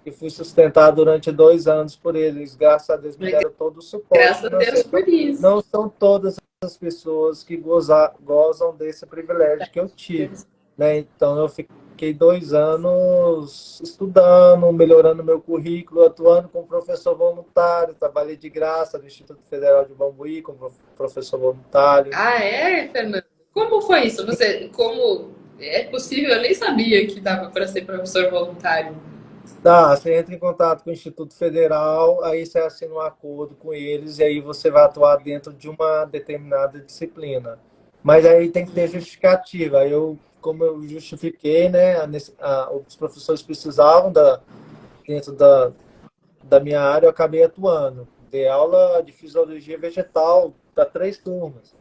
e fui sustentado durante 2 anos por eles. Graças a Deus me deram todo o suporte Graças a Deus financeiro. por isso. Não são todas as pessoas que gozam desse privilégio que eu tive, né? Então, eu fiquei 2 anos estudando, melhorando meu currículo, atuando como professor voluntário. Trabalhei de graça no Instituto Federal de Bambuí como professor voluntário. Ah, é, Fernando? Como foi isso? Como é possível? Eu nem sabia que dava para ser professor voluntário. Tá, você entra em contato com o Instituto Federal, aí você assina um acordo com eles e aí você vai atuar dentro de uma determinada disciplina. Mas aí tem que ter justificativa. Como eu justifiquei, né, os professores precisavam dentro da minha área, eu acabei atuando. Dei aula de fisiologia vegetal para 3 turmas.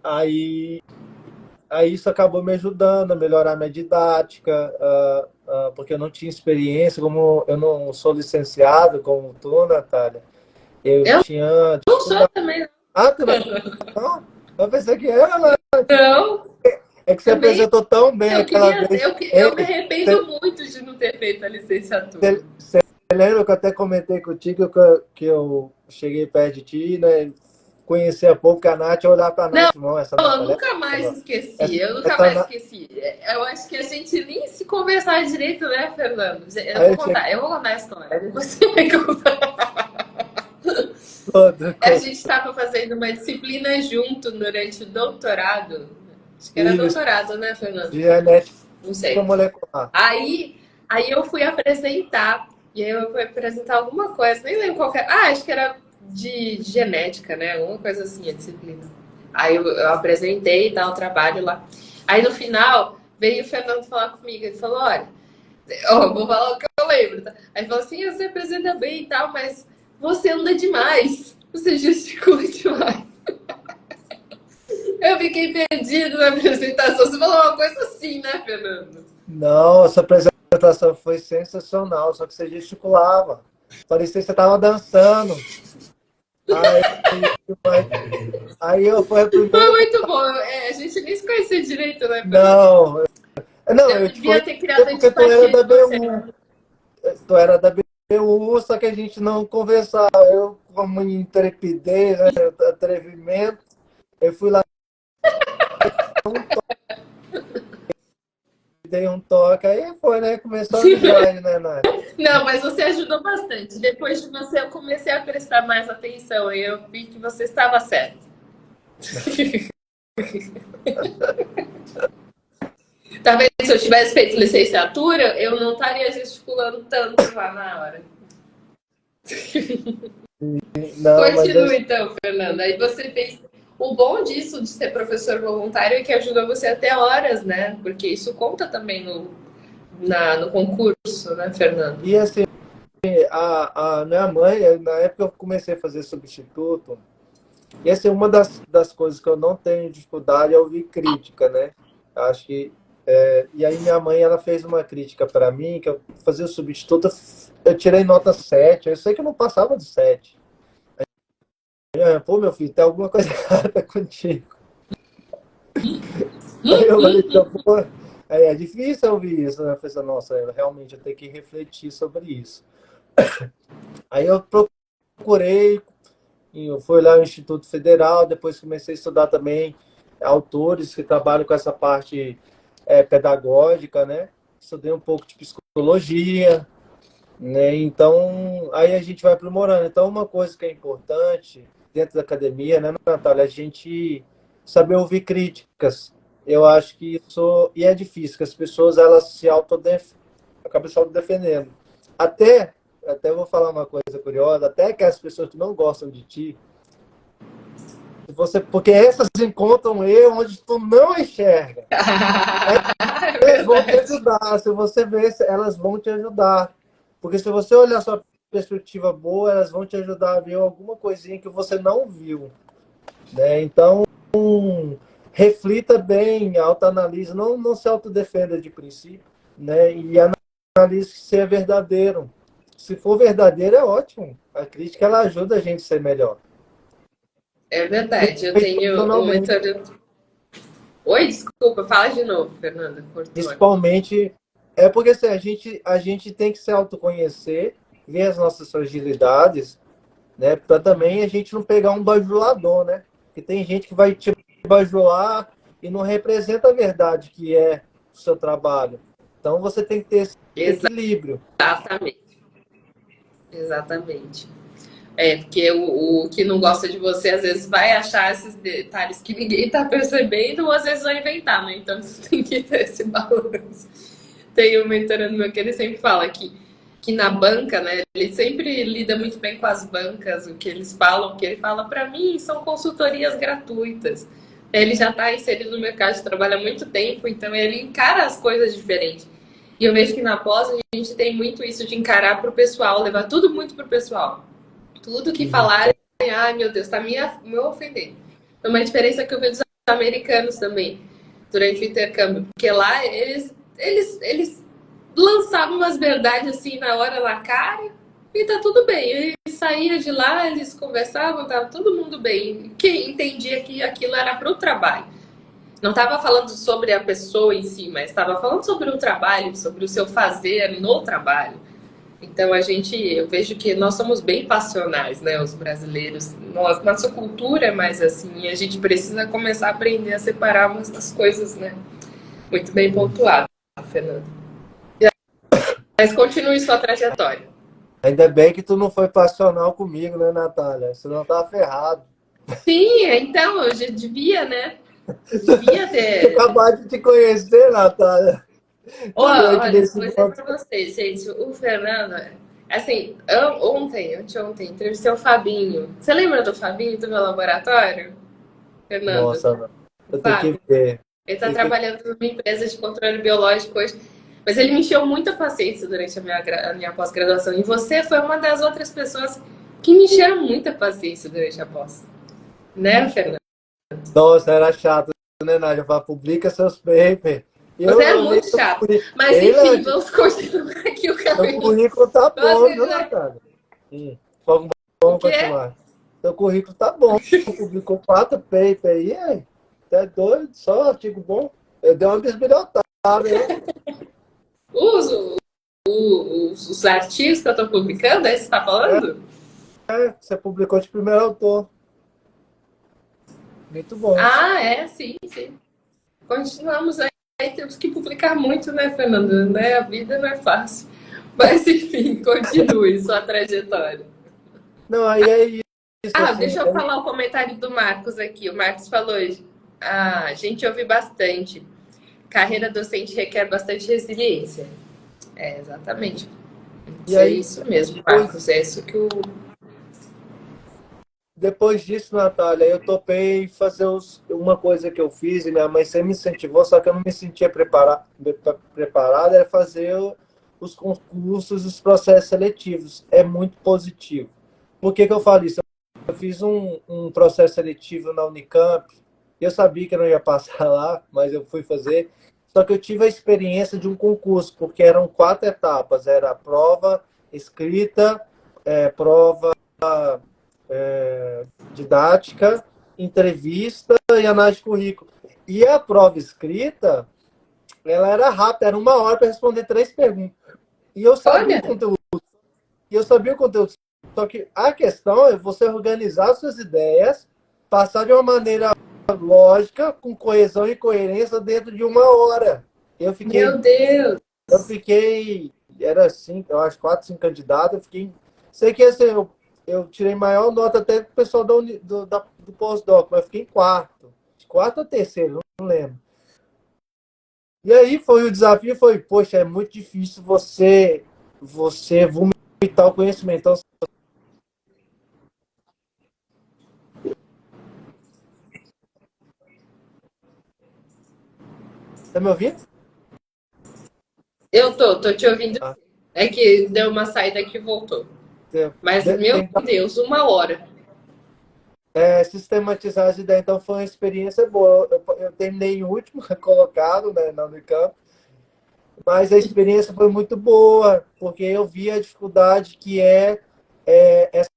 Aí Aí isso acabou me ajudando a melhorar minha didática, porque eu não tinha experiência, como eu não sou licenciado como tu, Natália. Eu Eu tinha não sou dificuldade. também, não. Ah, tu não? Eu pensei que era, né? Não, É que você também apresentou tão bem eu aquela queria, vez. eu me arrependo muito de não ter feito a licenciatura. Você lembra que eu até comentei contigo que eu cheguei perto de ti, né? Conhecia pouco a Nath, eu olhar para a Não, Nath, não, essa eu Natália. nunca mais esqueci, Essa, eu nunca essa, mais esqueci. Eu acho que a gente nem se conversar direito, né, Fernando? aí eu cheguei Eu vou contar a história, depois você vai contar. todo A com gente estava fazendo uma disciplina junto durante o doutorado. Acho que era isso, doutorado, né, Fernando? de genética Não sei. molecular. Aí eu fui apresentar. E aí eu fui apresentar alguma coisa, nem lembro qual que era. Ah, acho que era de genética, né? Alguma coisa assim, a disciplina. Aí eu apresentei e tal, o trabalho lá. Aí no final, veio o Fernando falar comigo. Ele falou: Olha, ó, vou falar o que eu lembro, tá? Aí ele falou assim: Você apresenta bem e tal, mas você anda demais. Você gesticula demais. Eu fiquei perdido na apresentação. Você falou uma coisa assim, né, Fernando? Não, essa apresentação foi sensacional, só que você gesticulava. Parecia que você estava dançando. Aí, mas- aí eu foi a Foi primeira. muito bom. A gente nem se conhecia direito, né, Fernando? Não, não, Eu eu te devia conheci ter criado porque tu era antipatia da de você. BU. Tu era da BU, só que a gente não conversava. Eu, como intrepidez, né, atrevimento, eu fui lá, dei um toque, aí foi, né? Começou a amizade, né, Nath? Não, mas você ajudou bastante. Depois de você, eu comecei a prestar mais atenção e eu vi que você estava certo. Talvez se eu tivesse feito licenciatura, eu não estaria gesticulando tanto lá na hora. Não, mas Continua então, Fernanda. Aí você fez. O bom disso de ser professor voluntário é que ajudou você até horas, né? Porque isso conta também no concurso, né, Fernando? e assim, a minha mãe, na época eu comecei a fazer substituto, e assim, uma das coisas que eu não tenho dificuldade é ouvir crítica, né? Acho que. E aí minha mãe, ela fez uma crítica para mim, que eu fazia o substituto, eu tirei nota 7. Eu sei que eu não passava de 7. Pô, meu filho, tem alguma coisa errada contigo. Aí eu falei, então, pô, é difícil ouvir isso, né? Eu falei, nossa, realmente eu tenho que refletir sobre isso. Aí eu procurei, eu fui lá no Instituto Federal, depois comecei a estudar também autores que trabalham com essa parte pedagógica, né? Estudei um pouco de psicologia, né? Então, aí a gente vai aprimorando. Então, uma coisa que é importante dentro da academia, né, Natália, a gente saber ouvir críticas. Eu acho que isso e é difícil, que as pessoas elas acabam se autodefendendo. Até até vou falar uma coisa curiosa, até que as pessoas que não gostam de ti, porque essas encontram eu onde tu não enxerga. É Elas vão te verdade. ajudar. Se você ver, elas vão te ajudar. Porque se você olhar sua perspectiva boa, elas vão te ajudar a ver alguma coisinha que você não viu. Né? Então, reflita bem, autoanalise, não se autodefenda de princípio, né? E analise se é verdadeiro. Se for verdadeiro, é ótimo. A crítica ela ajuda a gente a ser melhor. É verdade. Eu tenho um Profissionalmente, mentor. Oi, desculpa, fala de novo, Fernanda. Cortou aqui. principalmente, é porque assim, a gente tem que se autoconhecer, ver as nossas fragilidades, né? Para também a gente não pegar um bajulador, né? Porque tem gente que vai te bajular e não representa a verdade que é o seu trabalho. Então você tem que ter esse equilíbrio. Exatamente. Exatamente. Porque o que não gosta de você às vezes vai achar esses detalhes que ninguém tá percebendo, ou às vezes vai inventar, né? Então você tem que ter esse balanço. Tem um mentorando meu que ele sempre fala que na banca, né? Ele sempre lida muito bem com as bancas, o que eles falam, o que ele fala para mim são consultorias gratuitas. Ele já está inserido no mercado de trabalho há muito tempo, então ele encara as coisas diferentes. E eu vejo que na pós a gente tem muito isso de encarar para o pessoal, levar tudo muito para o pessoal. Tudo que falarem, ai meu Deus, tá me ofendendo. É uma diferença que eu vejo dos americanos também, durante o intercâmbio, porque lá eles lançavam umas verdades assim na hora, na cara, e tá tudo bem. saía de lá, eles conversavam, tava todo mundo bem. Quem entendia que aquilo era para o trabalho. Não estava falando sobre a pessoa em si, mas estava falando sobre o trabalho, sobre o seu fazer no trabalho. Então eu vejo que nós somos bem passionais, né, os brasileiros. Nossa cultura é mais assim, e a gente precisa começar a aprender a separar as coisas, né? Muito bem pontuado, Fernando. Mas continue sua trajetória. Ainda bem que tu não foi passional comigo, né, Natália? Senão tava ferrado. Sim, então, eu já devia, né? Devia ter. Acabar de te conhecer, Natália. Também que Olha, nesse vou dizer ponto. pra vocês, gente, o Fernando, assim, anteontem, entrevistei o Fabinho. Você lembra do Fabinho do meu laboratório? Fernando, Nossa, o eu tenho que Fábio. ver. Ele está Tem que... trabalhando numa empresa de controle biológico hoje, mas ele me encheu muita paciência durante a minha pós-graduação. E você foi uma das outras pessoas que me encheram muita paciência durante a pós. Né, Fernando? Nossa, era chato, né, Nádia? Fala, publica seus papers. Você é Eu nem muito chato. Mas Ei, enfim, vamos continuar aqui o seu caminho. currículo tá Vamos bom, viu, continuar. Natália? O Vamos quê? continuar. Seu currículo tá bom. Publicou 4 papers aí, aí. Tá doido? Só artigo bom. Eu dei uma bisbilhotada, hein? Uso os artigos que eu estou publicando, é isso que você está falando? Você publicou de primeiro autor. Muito bom. Ah, é, sim, sim. Continuamos aí, temos que publicar muito, né, Fernando? Né? A vida não é fácil. Mas, enfim, continue sua trajetória. Não, aí é isso, Ah, assim. deixa eu falar o comentário do Marcos aqui. O Marcos falou hoje. Ah, a gente ouve bastante. Carreira docente requer bastante resiliência. É, exatamente. E É aí, isso mesmo, Marcos. É isso que o. depois disso, Natália, eu topei fazer uma coisa que eu fiz e minha mãe sempre me incentivou, só que eu não me sentia preparado, era fazer os concursos, os processos seletivos. É muito positivo. Por que eu falo isso? Eu fiz um processo seletivo na Unicamp, eu sabia que eu não ia passar lá, mas eu fui fazer. Só que eu tive a experiência de um concurso, porque eram 4 etapas. Era a prova escrita, prova didática, entrevista e análise de currículo. E a prova escrita, ela era rápida, era 1 hora para responder 3 perguntas. E eu sabia o Olha, conteúdo. E eu sabia o conteúdo. Só que a questão é você organizar suas ideias, passar de uma maneira lógica, com coesão e coerência dentro de 1 hora. Eu meu fiquei, Deus. eu fiquei, era 5, eu acho 4, 5 candidatos, eu fiquei, sei que assim, eu tirei maior nota até do pessoal do pós-doc, mas eu fiquei em quarto ou terceiro, não lembro. E aí foi o desafio, poxa, é muito difícil você vomitar o conhecimento. Então, tá me ouvindo? Eu tô te ouvindo. Ah, É que deu uma saída que voltou. Mas, meu tentar Deus, 1 hora. sistematizar as ideias. Então foi uma experiência boa. Eu terminei em último colocado, né, na Unicamp, mas a experiência foi muito boa, porque eu vi a dificuldade que essa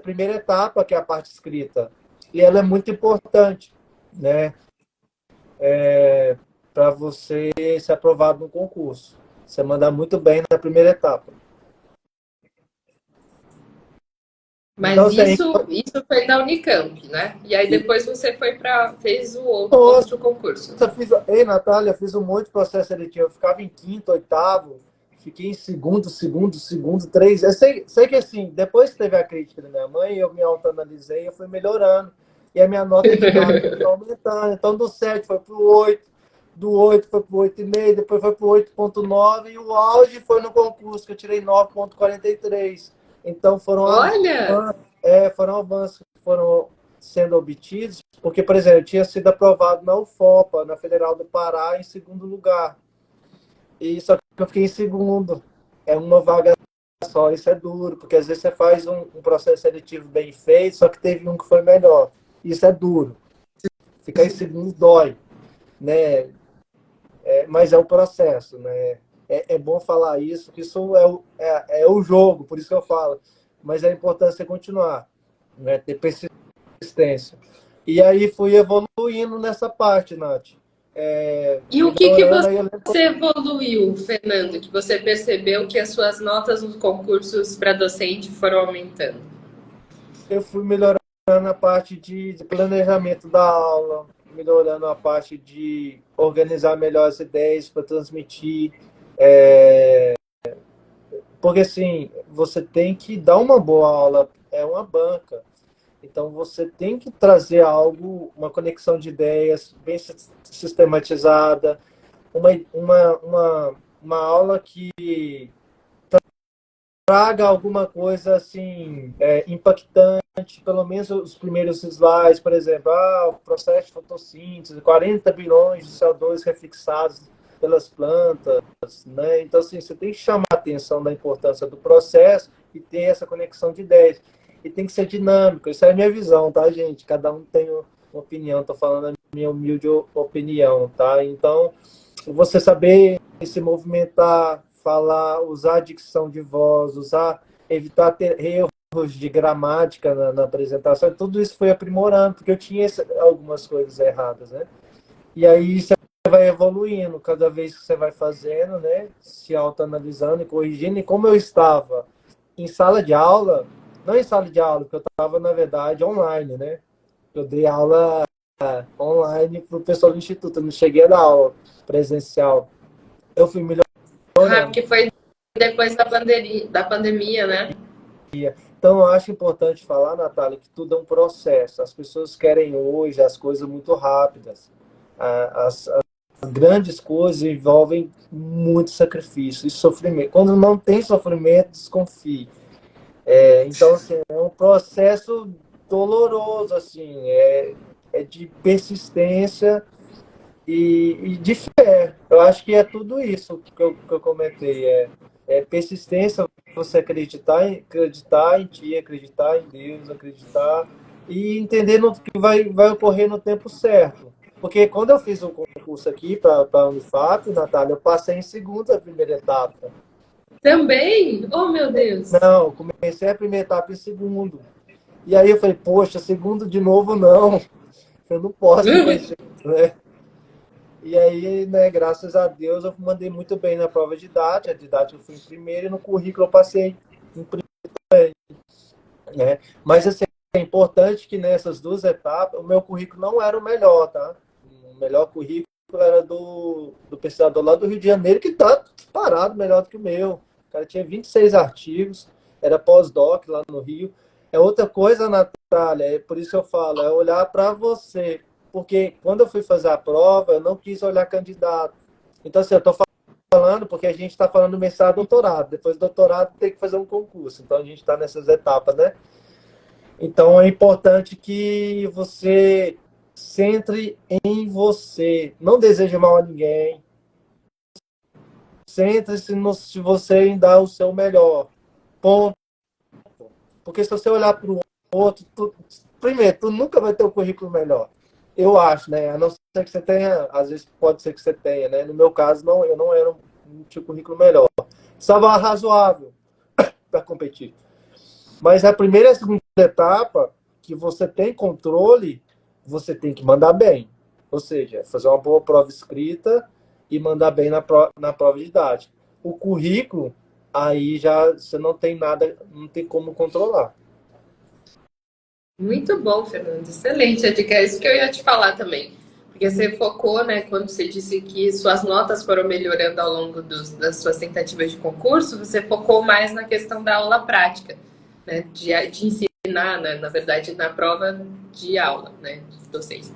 primeira etapa, que é a parte escrita. E ela é muito importante, né, para você ser aprovado no concurso. Você mandar muito bem na primeira etapa. Então, Mas assim, isso foi na Unicamp, né? E aí depois você fez o nossa, outro concurso. ei, Natália, fiz um monte de processo seletivo. Eu ficava em quinto, oitavo, fiquei em segundo, três. Eu sei que assim, depois que teve a crítica da minha mãe, eu me autoanalisei, eu fui melhorando. E a minha nota de 9 foi aumentando. Então, do 7 foi para o 8, do 8 foi para o 8,5, depois foi para o 8,9 e o auge foi no concurso, que eu tirei 9,43. Então, Olha, foram avanços que foram sendo obtidos, porque, por exemplo, eu tinha sido aprovado na UFOPA, na Federal do Pará, em segundo lugar. E só que eu fiquei em segundo. É uma vaga só, isso é duro, porque às vezes você faz um processo seletivo bem feito, só que teve um que foi melhor. Isso é duro. Ficar em segundo dói, né? Mas é o processo, né? É bom falar isso, que isso é o jogo, por isso que eu falo. mas a importância é continuar, né? Ter persistência. E aí fui evoluindo nessa parte, Nath. E o que Melhorando, aí eu lembro você evoluiu, Fernando, que você percebeu que as suas notas nos concursos para docente foram aumentando? que eu fui melhorando a parte de planejamento da aula, melhorando a parte de organizar melhor as ideias para transmitir. Porque, assim, você tem que dar uma boa aula, é uma banca. Então, você tem que trazer algo, uma conexão de ideias bem sistematizada, uma aula que traga alguma coisa assim impactante, pelo menos os primeiros slides, por exemplo, o processo de fotossíntese, 40 bilhões de CO2 refixados pelas plantas, né? Então, assim, você tem que chamar a atenção da importância do processo e ter essa conexão de ideias. E tem que ser dinâmico, isso é a minha visão, tá, gente? Cada um tem uma opinião, tô falando a minha humilde opinião, tá? Então, você saber se movimentar, falar, usar a dicção de voz, evitar ter erros de gramática na apresentação, tudo isso foi aprimorando, porque eu tinha algumas coisas erradas, né? E aí você vai evoluindo, cada vez que você vai fazendo, né? Se autoanalisando e corrigindo, e como eu estava em sala de aula, não em sala de aula, porque eu estava, na verdade, online, né? Eu dei aula online para o pessoal do Instituto, eu não cheguei a dar aula presencial. Eu fui melhorando. Porque foi depois da pandemia, né? Então, eu acho importante falar, Natália, que tudo é um processo. As pessoas querem hoje as coisas muito rápidas. As grandes coisas envolvem muito sacrifício e sofrimento. Quando não tem sofrimento, desconfie. Então, assim, é um processo doloroso, assim, é de persistência e de fé. Eu acho que é tudo isso que eu comentei. Persistência, você acreditar em ti, acreditar em Deus, acreditar e entender no que vai ocorrer no tempo certo. Porque quando eu fiz um concurso aqui para a Unifap, Natália, eu passei em segundo a primeira etapa. Também? Oh, meu Deus! Não, eu comecei a primeira etapa em segundo. E aí eu falei, poxa, segundo de novo não. Eu não posso mexer, né? E aí, né, graças a Deus, eu mandei muito bem na prova de didática. A didática eu fui em primeiro e no currículo eu passei em primeiro, né? Mas, assim, é importante que nessas duas etapas, o meu currículo não era o melhor, tá? O melhor currículo era do pesquisador lá do Rio de Janeiro, que tá disparado melhor do que o meu. O cara tinha 26 artigos, era pós-doc lá no Rio. É outra coisa, Natália, é por isso que eu falo, é olhar para você. Porque quando eu fui fazer a prova, eu não quis olhar candidato. Então, assim, eu estou falando porque a gente está falando do mestrado e doutorado. Depois do doutorado tem que fazer um concurso. Então, a gente está nessas etapas, né? Então, é importante que você centre em você. Não deseje mal a ninguém. Centre-se se você em dar o seu melhor. Ponto. Porque se você olhar para o outro, primeiro, tu nunca vai ter um currículo melhor. Eu acho, né? A não ser que você tenha, às vezes pode ser que você tenha, né? No meu caso, não, eu não era um tinha um currículo melhor. Estava razoável para competir. Mas a primeira e a segunda etapa, que você tem controle, você tem que mandar bem. Ou seja, fazer uma boa prova escrita e mandar bem na prova didática. O currículo, aí já você não tem nada, não tem como controlar. Muito bom, Fernando. Excelente a dica. É isso que eu ia te falar também. Porque você focou, né, quando você disse que suas notas foram melhorando ao longo das suas tentativas de concurso, você focou mais na questão da aula prática, né, de ensinar, né, na verdade, na prova de aula, né, de docência.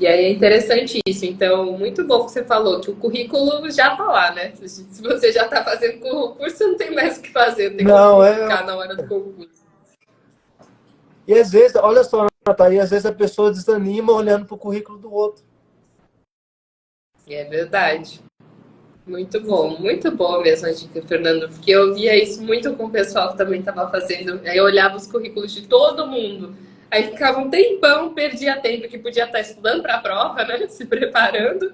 E aí é interessante isso. Então, muito bom que você falou que o currículo já está lá, né? Se você já está fazendo concurso, não tem mais o que fazer, tem que Não, publicar na hora do concurso. E às vezes, olha só, Natália, às vezes a pessoa desanima olhando para o currículo do outro. É verdade. Muito bom mesmo a dica, Fernando, porque eu via isso muito com o pessoal que também estava fazendo. Aí eu olhava os currículos de todo mundo, aí ficava um tempão, perdia tempo, que podia estar estudando para a prova, né? Se preparando,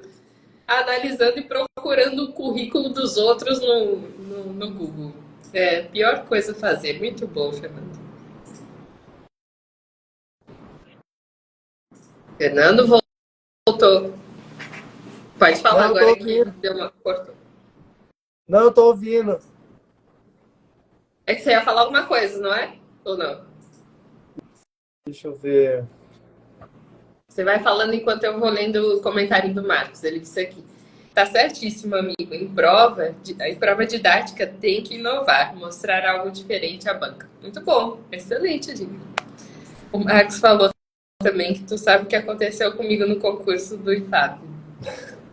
analisando e procurando o currículo dos outros no Google. É, pior coisa a fazer. Muito bom, Fernando. Fernando voltou. Pode falar Não, eu tô agora que ouvindo. deu uma cortou. Não, eu tô ouvindo. É que você ia falar alguma coisa, não é? Ou não? Deixa eu ver. Você vai falando enquanto eu vou lendo o comentário do Marcos. Ele disse aqui. Tá certíssimo, amigo. Em prova didática tem que inovar, mostrar algo diferente à banca. Muito bom, excelente dica. O Marcos falou também que tu sabe o que aconteceu comigo no concurso do IFAP.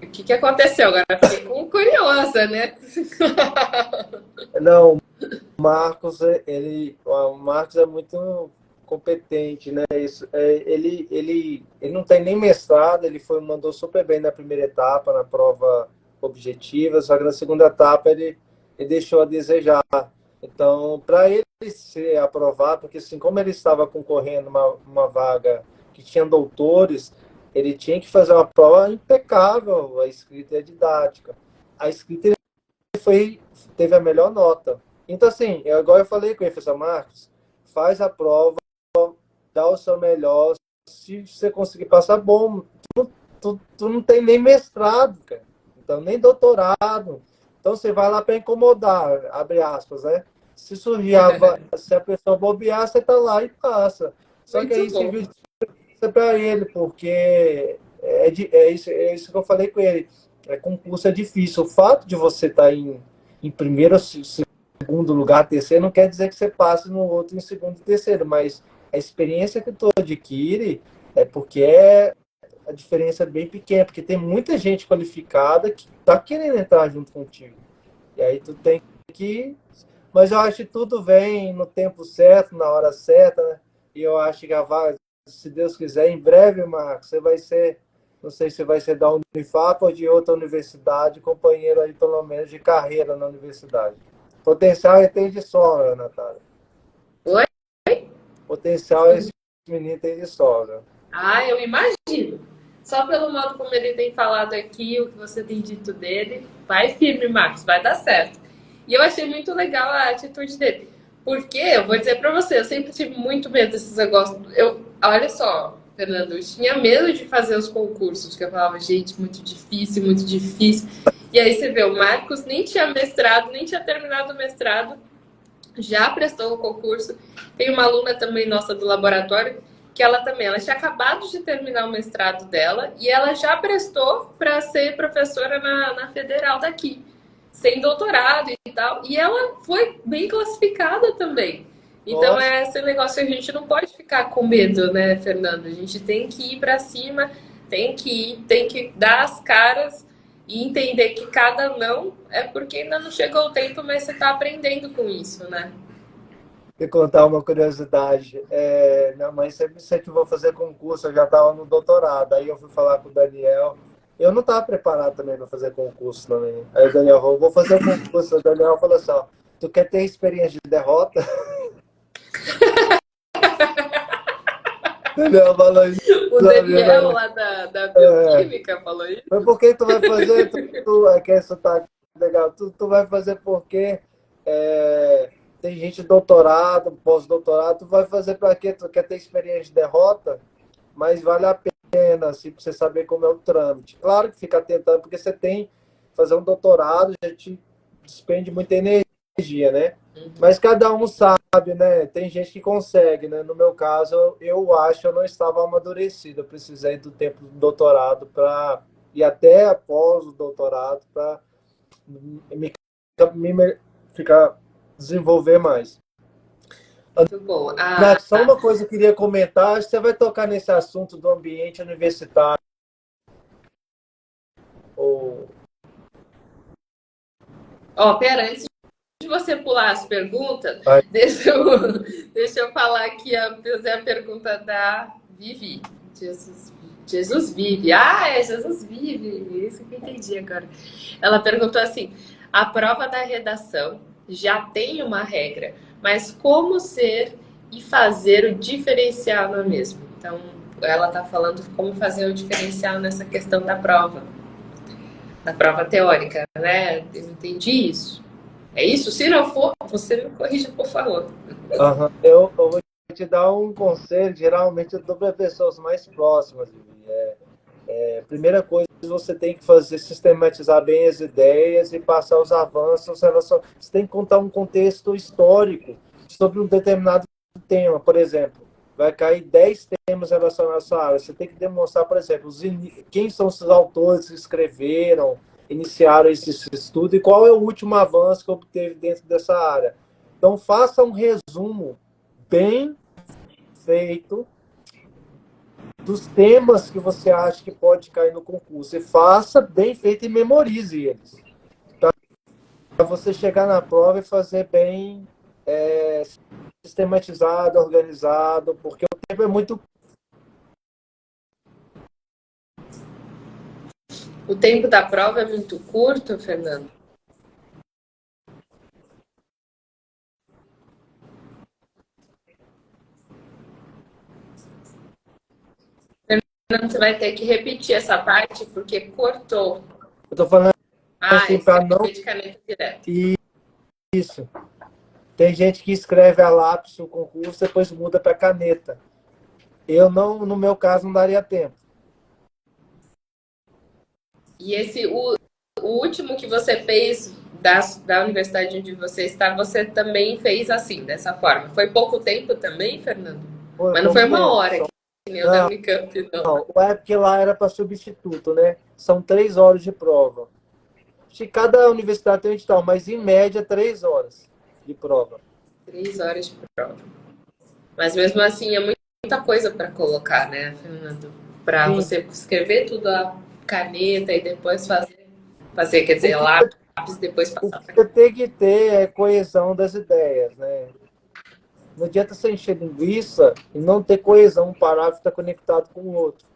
O que aconteceu? Agora fiquei curiosa, né? Não, o Marcos é muito competente, né? Ele não tem nem mestrado, mandou super bem na primeira etapa, na prova objetiva, só que na segunda etapa ele deixou a desejar. Então, para ele ser aprovado, porque assim, como ele estava concorrendo uma vaga que tinha doutores, ele tinha que fazer uma prova impecável, a escrita e a didática. A escrita teve a melhor nota. Então, assim, agora eu falei com o professor Marcos, faz a prova, dá o seu melhor. Se você conseguir passar, bom. Tu não tem nem mestrado, cara. Então, nem doutorado. Então, você vai lá para incomodar, abre aspas, né? Se surgir, se a pessoa bobear, você tá lá e passa. Só que Muito aí bom. serviu de experiência para ele, porque é isso que eu falei com ele. Concurso é difícil. O fato de você estar em primeiro, segundo lugar, terceiro, não quer dizer que você passe no outro em segundo e terceiro, mas a experiência que tu adquire é porque a diferença é bem pequena, porque tem muita gente qualificada que está querendo entrar junto contigo. E aí tu tem que. Mas eu acho que tudo vem no tempo certo, na hora certa, né? E eu acho que se Deus quiser, em breve, Marcos, você vai ser, não sei se vai ser da Unifap ou de outra universidade, companheiro aí pelo menos de carreira na universidade. Potencial é tem de sobra, Natália. Oi? Potencial esse menino tem de sobra. Ah, eu imagino. Só pelo modo como ele tem falado aqui, o que você tem dito dele, vai firme, Marcos, vai dar certo. E eu achei muito legal a atitude dele. Porque, eu vou dizer pra você, eu sempre tive muito medo desses negócios. Olha só, Fernando, eu tinha medo de fazer os concursos, que eu falava, gente, muito difícil, muito difícil. E aí você vê, o Marcos nem tinha mestrado, nem tinha terminado o mestrado, já prestou o concurso. Tem uma aluna também nossa do laboratório que ela tinha acabado de terminar o mestrado dela e ela já prestou para ser professora na federal daqui, sem doutorado e tal. E ela foi bem classificada também. Então Nossa, é esse negócio que a gente não pode ficar com medo, né, Fernando? A gente tem que ir para cima, tem que dar as caras e entender que cada não é porque ainda não chegou o tempo, mas você está aprendendo com isso, né? vou contar uma curiosidade. Minha mãe sempre incentivou a fazer concurso, eu já estava no doutorado. Aí eu fui falar com o Daniel. Eu não estava preparado também para fazer concurso também. Aí o Daniel falou, vou fazer concurso. O Daniel falou assim, ó, tu quer ter experiência de derrota? O Daniel falou isso, O sabe, Daniel né? lá da É, Bioquímica falou isso. mas por que tu vai fazer? Aqui é sotaque legal. Tu vai fazer porque tem gente doutorado, pós-doutorado. Tu vai fazer para quê? Tu quer ter experiência de derrota? Mas vale a pena, assim, para você saber como é o trâmite. Claro que fica tentando, porque você tem que fazer um doutorado, já te despende muita energia, né? Mas cada um sabe, né? Tem gente que consegue, né? No meu caso, eu acho que eu não estava amadurecido. Eu precisei do tempo do doutorado para ir até após o doutorado para me, me ficar desenvolver mais. Muito bom. Nath, só uma coisa que eu queria comentar, você vai tocar nesse assunto do ambiente universitário. Ou... Ó, pera, antes de você pular as perguntas, Vai. deixa eu falar aqui, fazer a pergunta da Vivi. Jesus vive. Ah, é Jesus vive. Isso que eu entendi agora. Ela perguntou assim: a prova da redação já tem uma regra, mas como ser e fazer o diferencial na mesma? Então, ela está falando como fazer o diferencial nessa questão da prova teórica, né? Eu entendi isso. É isso? Se não for, você me corrija, por favor. Aham. Eu vou te dar um conselho, geralmente eu dou para pessoas mais próximas. Primeira coisa, você tem que fazer sistematizar bem as ideias e passar os avanços. Você tem que contar um contexto histórico sobre um determinado tema. Por exemplo, vai cair 10 temas relacionados à sua área. Você tem que demonstrar, por exemplo, quem são os autores que escreveram, iniciaram esse estudo e qual é o último avanço que obteve dentro dessa área. Então, faça um resumo bem feito dos temas que você acha que pode cair no concurso. E faça bem feito e memorize eles. Para você chegar na prova e fazer bem sistematizado, organizado, porque o tempo é muito. O tempo da prova é muito curto, Fernando? Fernando, você vai ter que repetir essa parte porque cortou. Eu estou falando Ah, assim para não. escrever de caneta direto. Isso. Tem gente que escreve a lápis o concurso, depois muda para caneta. Eu não, no meu caso, não daria tempo. E o último que você fez da universidade onde você está, você também fez assim, dessa forma. Foi pouco tempo também, Fernando? Foi Mas não pouco foi uma tempo. hora, que nem o da Unicamp, não. Não, é porque lá era para substituto, né? São 3 horas de prova. Acho que cada universidade tem um edital, mas em média 3 horas de prova. 3 horas de prova. Mas mesmo assim, é muita coisa para colocar, né, Fernando? Para Sim, você escrever tudo a caneta e depois fazer, quer o dizer, que, lápis, depois o passar que para você tem que ter é coesão das ideias, né? Não adianta você encher linguiça e não ter coesão, um parágrafo está conectado com o outro.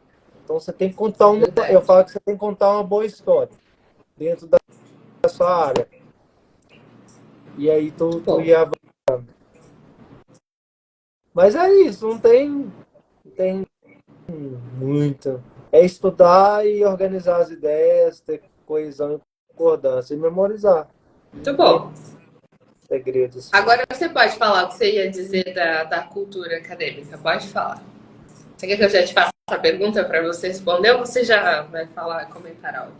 Então você tem que contar uma. Eu verdade. falo que você tem que contar uma boa história dentro da sua área. E aí Muito tu bom. ia. Mas é isso, não tem muito. É estudar e organizar as ideias, ter coesão e concordância e memorizar. Muito Tem bom. segredos. Agora você pode falar o que você ia dizer da cultura acadêmica. Pode falar. Você quer que eu já te faça a pergunta para você responder ou você já vai falar, comentar algo?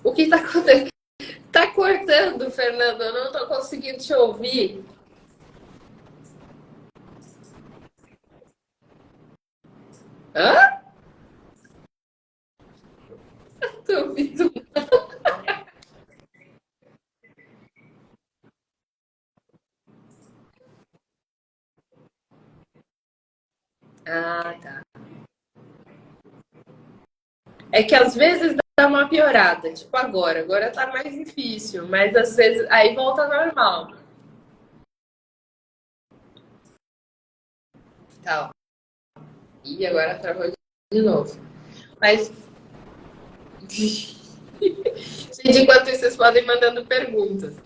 O que está acontecendo? Tá cortando, Fernando. Eu não estou conseguindo te ouvir. Hã? Tô ouvindo. Ah, tá. É que às vezes dá uma piorada, tipo agora. Agora tá mais difícil, mas às vezes aí volta ao normal. Tá. E agora travou de novo. Mas, gente, enquanto isso, vocês podem ir mandando perguntas.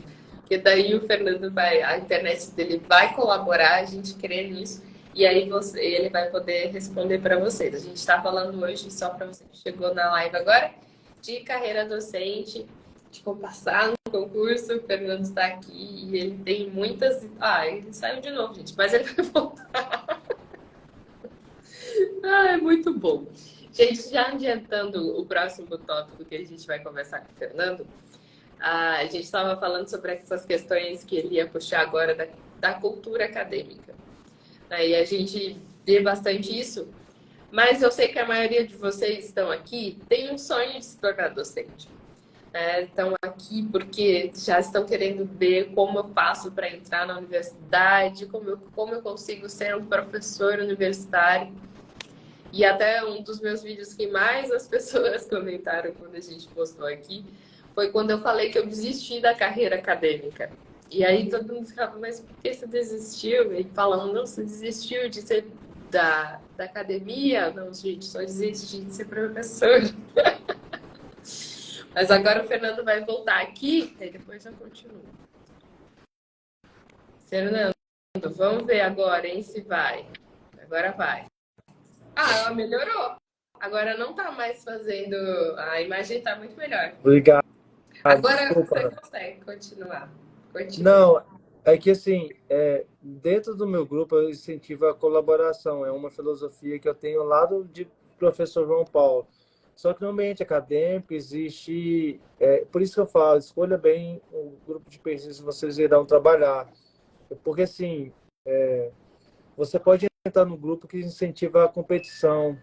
Porque daí o Fernando vai, a internet dele vai colaborar, a gente crê nisso. E aí ele vai poder responder para vocês. A gente está falando hoje, só para você que chegou na live agora, de carreira docente, de como passar no concurso. O Fernando está aqui e ele tem muitas. Ah, ele saiu de novo, gente, mas ele vai voltar. Ah, é muito bom. Gente, já adiantando o próximo tópico que a gente vai conversar com o Fernando, a gente estava falando sobre essas questões que ele ia puxar agora da cultura acadêmica. E a gente vê bastante isso, mas eu sei que a maioria de vocês estão aqui tem um sonho de se tornar docente. Estão aqui porque já estão querendo ver como eu faço para entrar na universidade, como eu consigo ser um professor universitário. E até um dos meus vídeos que mais as pessoas comentaram quando a gente postou aqui foi quando eu falei que eu desisti da carreira acadêmica. E aí todo mundo ficava, mas por que você desistiu? E falando, não, você desistiu de ser da academia? Não, gente, só desisti de ser professor. Mas agora o Fernando vai voltar aqui e depois eu continuo. Fernando. Vamos ver agora, hein, se vai. Agora vai. Ah, ela melhorou. Agora não tá mais fazendo. A imagem tá muito melhor. Obrigado. Agora você Desculpa. consegue continuar. Continue. Não, é que assim, dentro do meu grupo eu incentivo a colaboração. É uma filosofia que eu tenho lá de professor João Paulo. Só que no ambiente acadêmico existe, por isso que eu falo, escolha bem o grupo de pesquisa que vocês irão trabalhar. Porque assim, você pode entrar no grupo que incentiva a competição.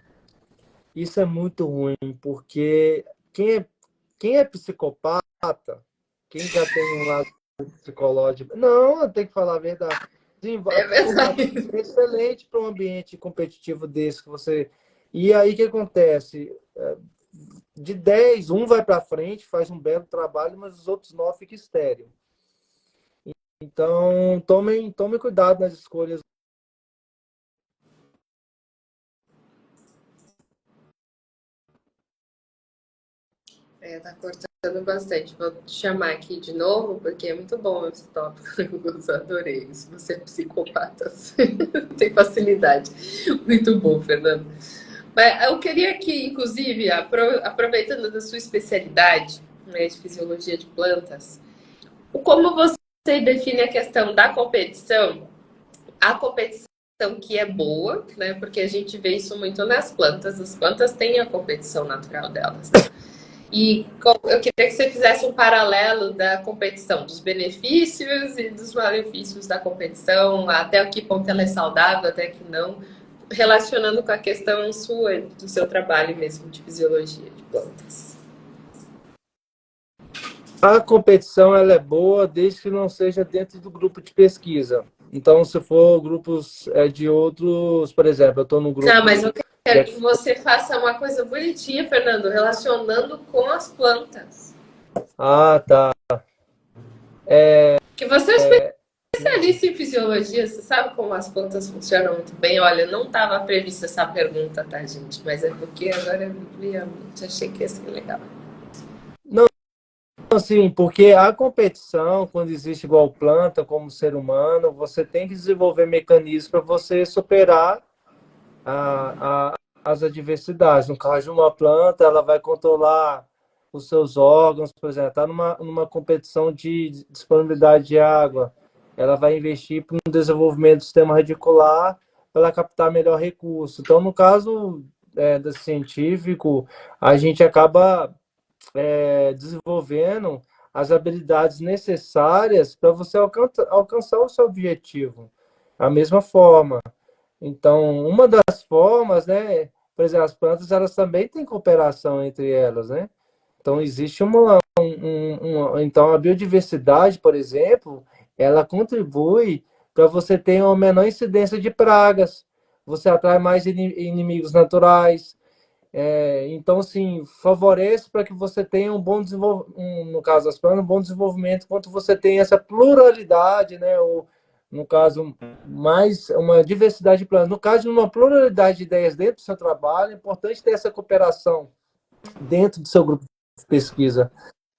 Isso é muito ruim, porque quem é psicopata, quem já tem um lado psicológico. Não, tem que falar a verdade. É verdade. É excelente para um ambiente competitivo desse que você. E aí o que acontece? De 10 um vai para frente, faz um belo trabalho, mas os outros 9 ficam estéril. Então, tomem cuidado nas escolhas. Tá cortando bastante. Vou te chamar aqui de novo, porque é muito bom esse tópico. Eu adorei isso. Você é psicopata. Tem facilidade. Muito bom, Fernando. Mas eu queria que, inclusive, aproveitando da sua especialidade, né, de fisiologia de plantas, como você define a questão da competição, a competição que é boa, né? Porque a gente vê isso muito nas plantas. As plantas têm a competição natural delas. E eu queria que você fizesse um paralelo da competição, dos benefícios e dos malefícios da competição, até que ponto ela é saudável, até que não, relacionando com a questão sua, do seu trabalho mesmo de fisiologia de plantas. A competição ela é boa desde que não seja dentro do grupo de pesquisa. Então, se for grupos de outros, por exemplo, eu estou no Tá, grupo mas eu quero que você faça uma coisa bonitinha, Fernando, relacionando com as plantas. Ah, tá. Que você é especialista em fisiologia, você sabe como as plantas funcionam muito bem? Olha, não estava prevista essa pergunta, tá, gente? Mas é porque agora eu vi a mente, achei que ia ser legal. Não, assim, porque a competição, quando existe igual planta, como ser humano, você tem que desenvolver mecanismos para você superar as adversidades. No caso de uma planta, ela vai controlar os seus órgãos, por exemplo, está numa competição de disponibilidade de água, ela vai investir no desenvolvimento do sistema radicular para captar melhor recurso. Então, no caso do científico, a gente acaba desenvolvendo as habilidades necessárias para você alcançar o seu objetivo. A mesma forma. Então, uma das formas, né, por exemplo, as plantas elas também têm cooperação entre elas, né? Então, existe então a biodiversidade, por exemplo, ela contribui para você ter uma menor incidência de pragas, você atrai mais inimigos naturais, então, assim, favorece para que você tenha um bom desenvolvimento, no caso das plantas, um bom desenvolvimento, enquanto você tem essa pluralidade, né? Ou, no caso, mais uma diversidade de plantas. No caso de uma pluralidade de ideias dentro do seu trabalho, é importante ter essa cooperação dentro do seu grupo de pesquisa,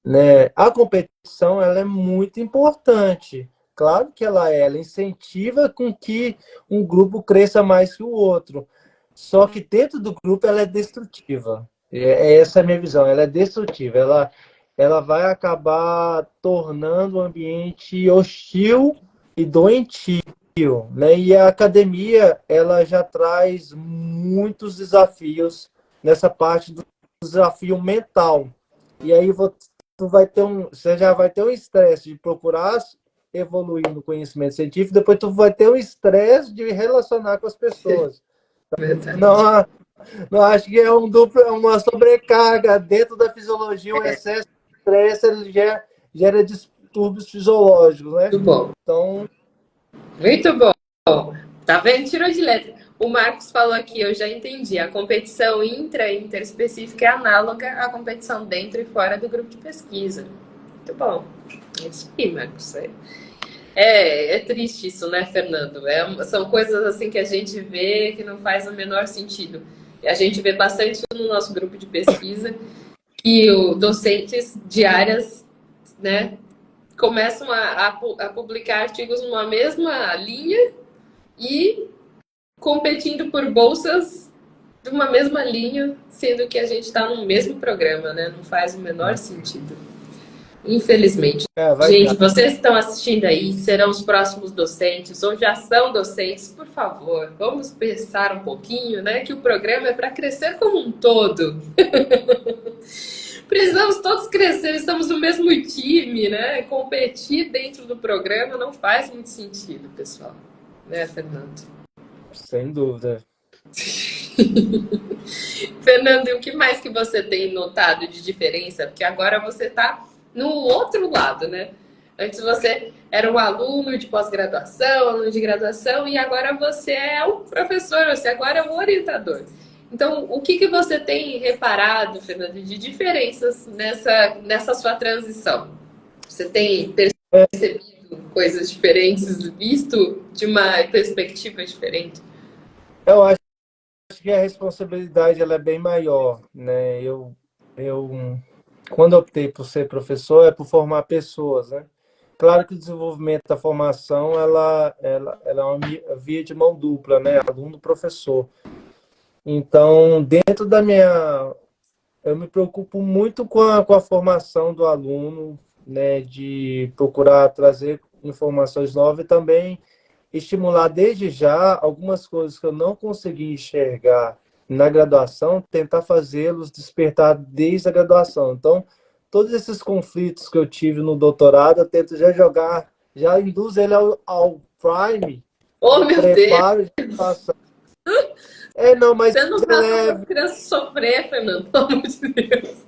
né? A competição, ela é muito importante. Claro que ela incentiva com que um grupo cresça mais que o outro. Só que dentro do grupo ela é destrutiva. Essa é a minha visão. Ela é destrutiva. Ela vai acabar tornando o ambiente hostil e doentio, né? E a academia ela já traz muitos desafios nessa parte do desafio mental. E aí você já vai ter um estresse de procurar evoluir no conhecimento científico, depois tu vai ter um estresse de relacionar com as pessoas. Não, não acho que é uma sobrecarga dentro da fisiologia, um excesso de estresse ele gera distúrbios fisiológicos, né? Muito bom. Então, Muito bom. Tá vendo? Tirou de letra. O Marcos falou aqui, eu já entendi. A competição interespecífica é análoga à competição dentro e fora do grupo de pesquisa. Muito bom. É isso aí, Marcos. É triste isso, né, Fernando? São coisas assim que a gente vê que não faz o menor sentido. E a gente vê bastante no nosso grupo de pesquisa que docentes de áreas, né, começam a publicar artigos numa mesma linha e competindo por bolsas de uma mesma linha, sendo que a gente está no mesmo programa, né? Não faz o menor sentido. Infelizmente. Vai Gente, dar. vocês que estão assistindo aí, serão os próximos docentes, ou já são docentes, por favor, vamos pensar um pouquinho, né? Que o programa é para crescer como um todo. Precisamos todos crescer, estamos no mesmo time, né? Competir dentro do programa não faz muito sentido, pessoal. Né, Fernando? Sem dúvida. Fernando, e o que mais que você tem notado de diferença? Porque agora você está no outro lado, né? Antes você era um aluno de pós-graduação, aluno de graduação, e agora você é o professor, você agora é o orientador. Então, o que você tem reparado, Fernando, de diferenças nessa sua transição? Você tem percebido coisas diferentes, visto de uma perspectiva diferente? Eu acho que a responsabilidade ela é bem maior, né? Eu quando optei por ser professor é por formar pessoas, né? Claro que o desenvolvimento da formação ela é uma via de mão dupla, né? Aluno-professor. Então, dentro da minha eu me preocupo muito com a formação do aluno, né, de procurar trazer informações novas e também estimular desde já algumas coisas que eu não consegui enxergar na graduação, tentar fazê-los despertar desde a graduação. Então, todos esses conflitos que eu tive no doutorado, eu tento já jogar, já induz ele ao prime, Oh, do meu Deus! preparo de graduação. Não, mas Você não é tá falando leve. para criança sofrer, Fernando, pelo amor de Deus.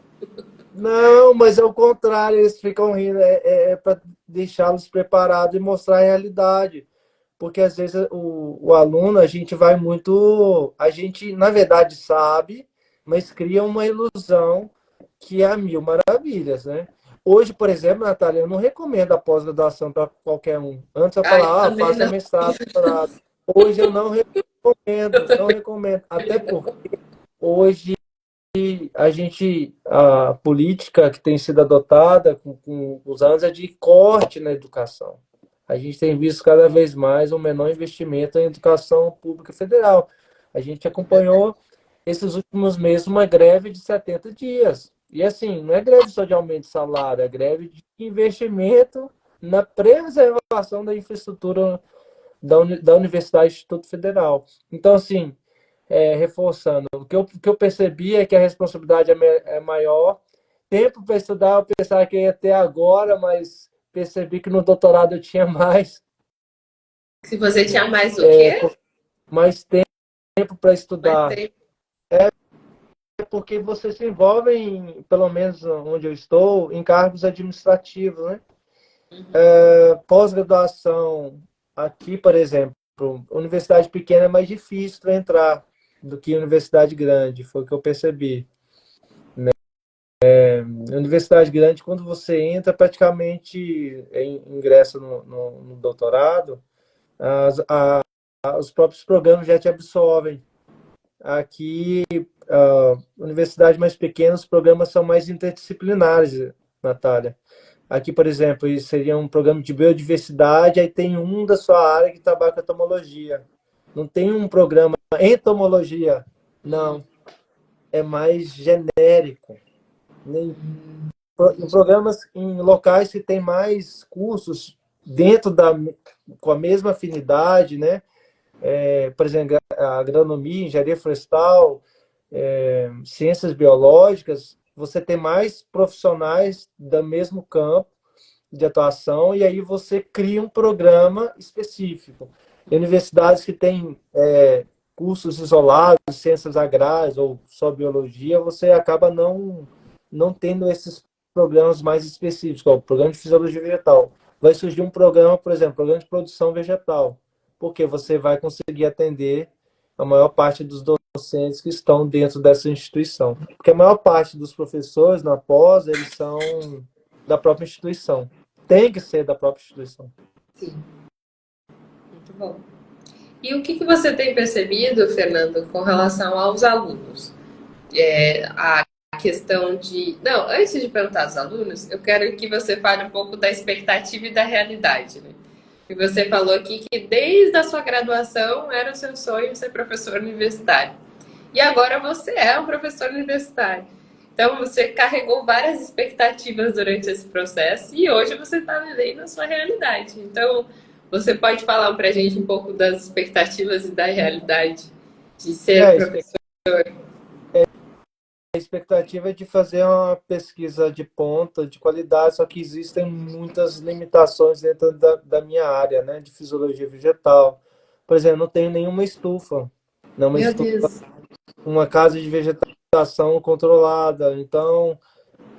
Não, mas é o contrário, eles ficam rindo, é para deixá-los preparados e mostrar a realidade. Porque às vezes o aluno, a gente vai muito. A gente, na verdade, sabe, mas cria uma ilusão que é a mil maravilhas, né? Hoje, por exemplo, Natália, eu não recomendo a pós-graduação para qualquer um. Antes eu Ai, eu falava, também faça não. mestrado, doutorado. Hoje eu não recomendo, não recomendo. Até porque hoje a política que tem sido adotada com os anos é de corte na educação. A gente tem visto cada vez mais um menor investimento em educação pública federal. A gente acompanhou esses últimos meses uma greve de 70 dias. E assim, não é greve só de aumento de salário, é greve de investimento na preservação da infraestrutura da Universidade Instituto Federal. Então, assim, reforçando, o que eu percebi é que a responsabilidade é maior. Tempo para estudar, eu pensava que ia ter agora, mas percebi que no doutorado eu tinha mais, Se você tinha mais o quê? mais tempo para Mais estudar. tempo. Porque você se envolve, pelo menos onde eu estou, em cargos administrativos, né? Pós-graduação, aqui, por exemplo, universidade pequena é mais difícil para entrar do que universidade grande, foi o que eu percebi. Universidade grande, quando você entra, praticamente ingressa no doutorado, os próprios programas já te absorvem. Aqui, universidade mais pequena, os programas são mais interdisciplinares, Natália. Aqui, por exemplo, isso seria um programa de biodiversidade, aí tem um da sua área que trabalha com entomologia. Não tem um programa entomologia, não. É mais genérico. Em programas, em locais que tem mais cursos dentro com a mesma afinidade, né? Por exemplo, a agronomia, engenharia florestal, ciências biológicas, você tem mais profissionais do mesmo campo de atuação e aí você cria um programa específico. Em universidades que têm cursos isolados, ciências agrárias ou só biologia, você acaba não tendo esses programas mais específicos, como o programa de fisiologia vegetal. Vai surgir um programa, por exemplo, programa de produção vegetal, porque você vai conseguir atender a maior parte dos docentes que estão dentro dessa instituição. Porque a maior parte dos professores na pós, eles são da própria instituição. Tem que ser da própria instituição. Sim, muito bom. E o que você tem percebido, Fernando, com relação aos alunos? A questão de... Não, antes de perguntar aos alunos, eu quero que você fale um pouco da expectativa e da realidade, né? E você falou aqui que desde a sua graduação era o seu sonho ser professor universitário. E agora você é um professor universitário. Então, você carregou várias expectativas durante esse processo e hoje você está vivendo a sua realidade. Então, você pode falar para a gente um pouco das expectativas e da realidade de ser professor? A expectativa é de fazer uma pesquisa de ponta, de qualidade, só que existem muitas limitações dentro da minha área, né, de fisiologia vegetal. Por exemplo, não tenho nenhuma estufa, não uma Meu estufa, Deus. uma casa de vegetação controlada. Então,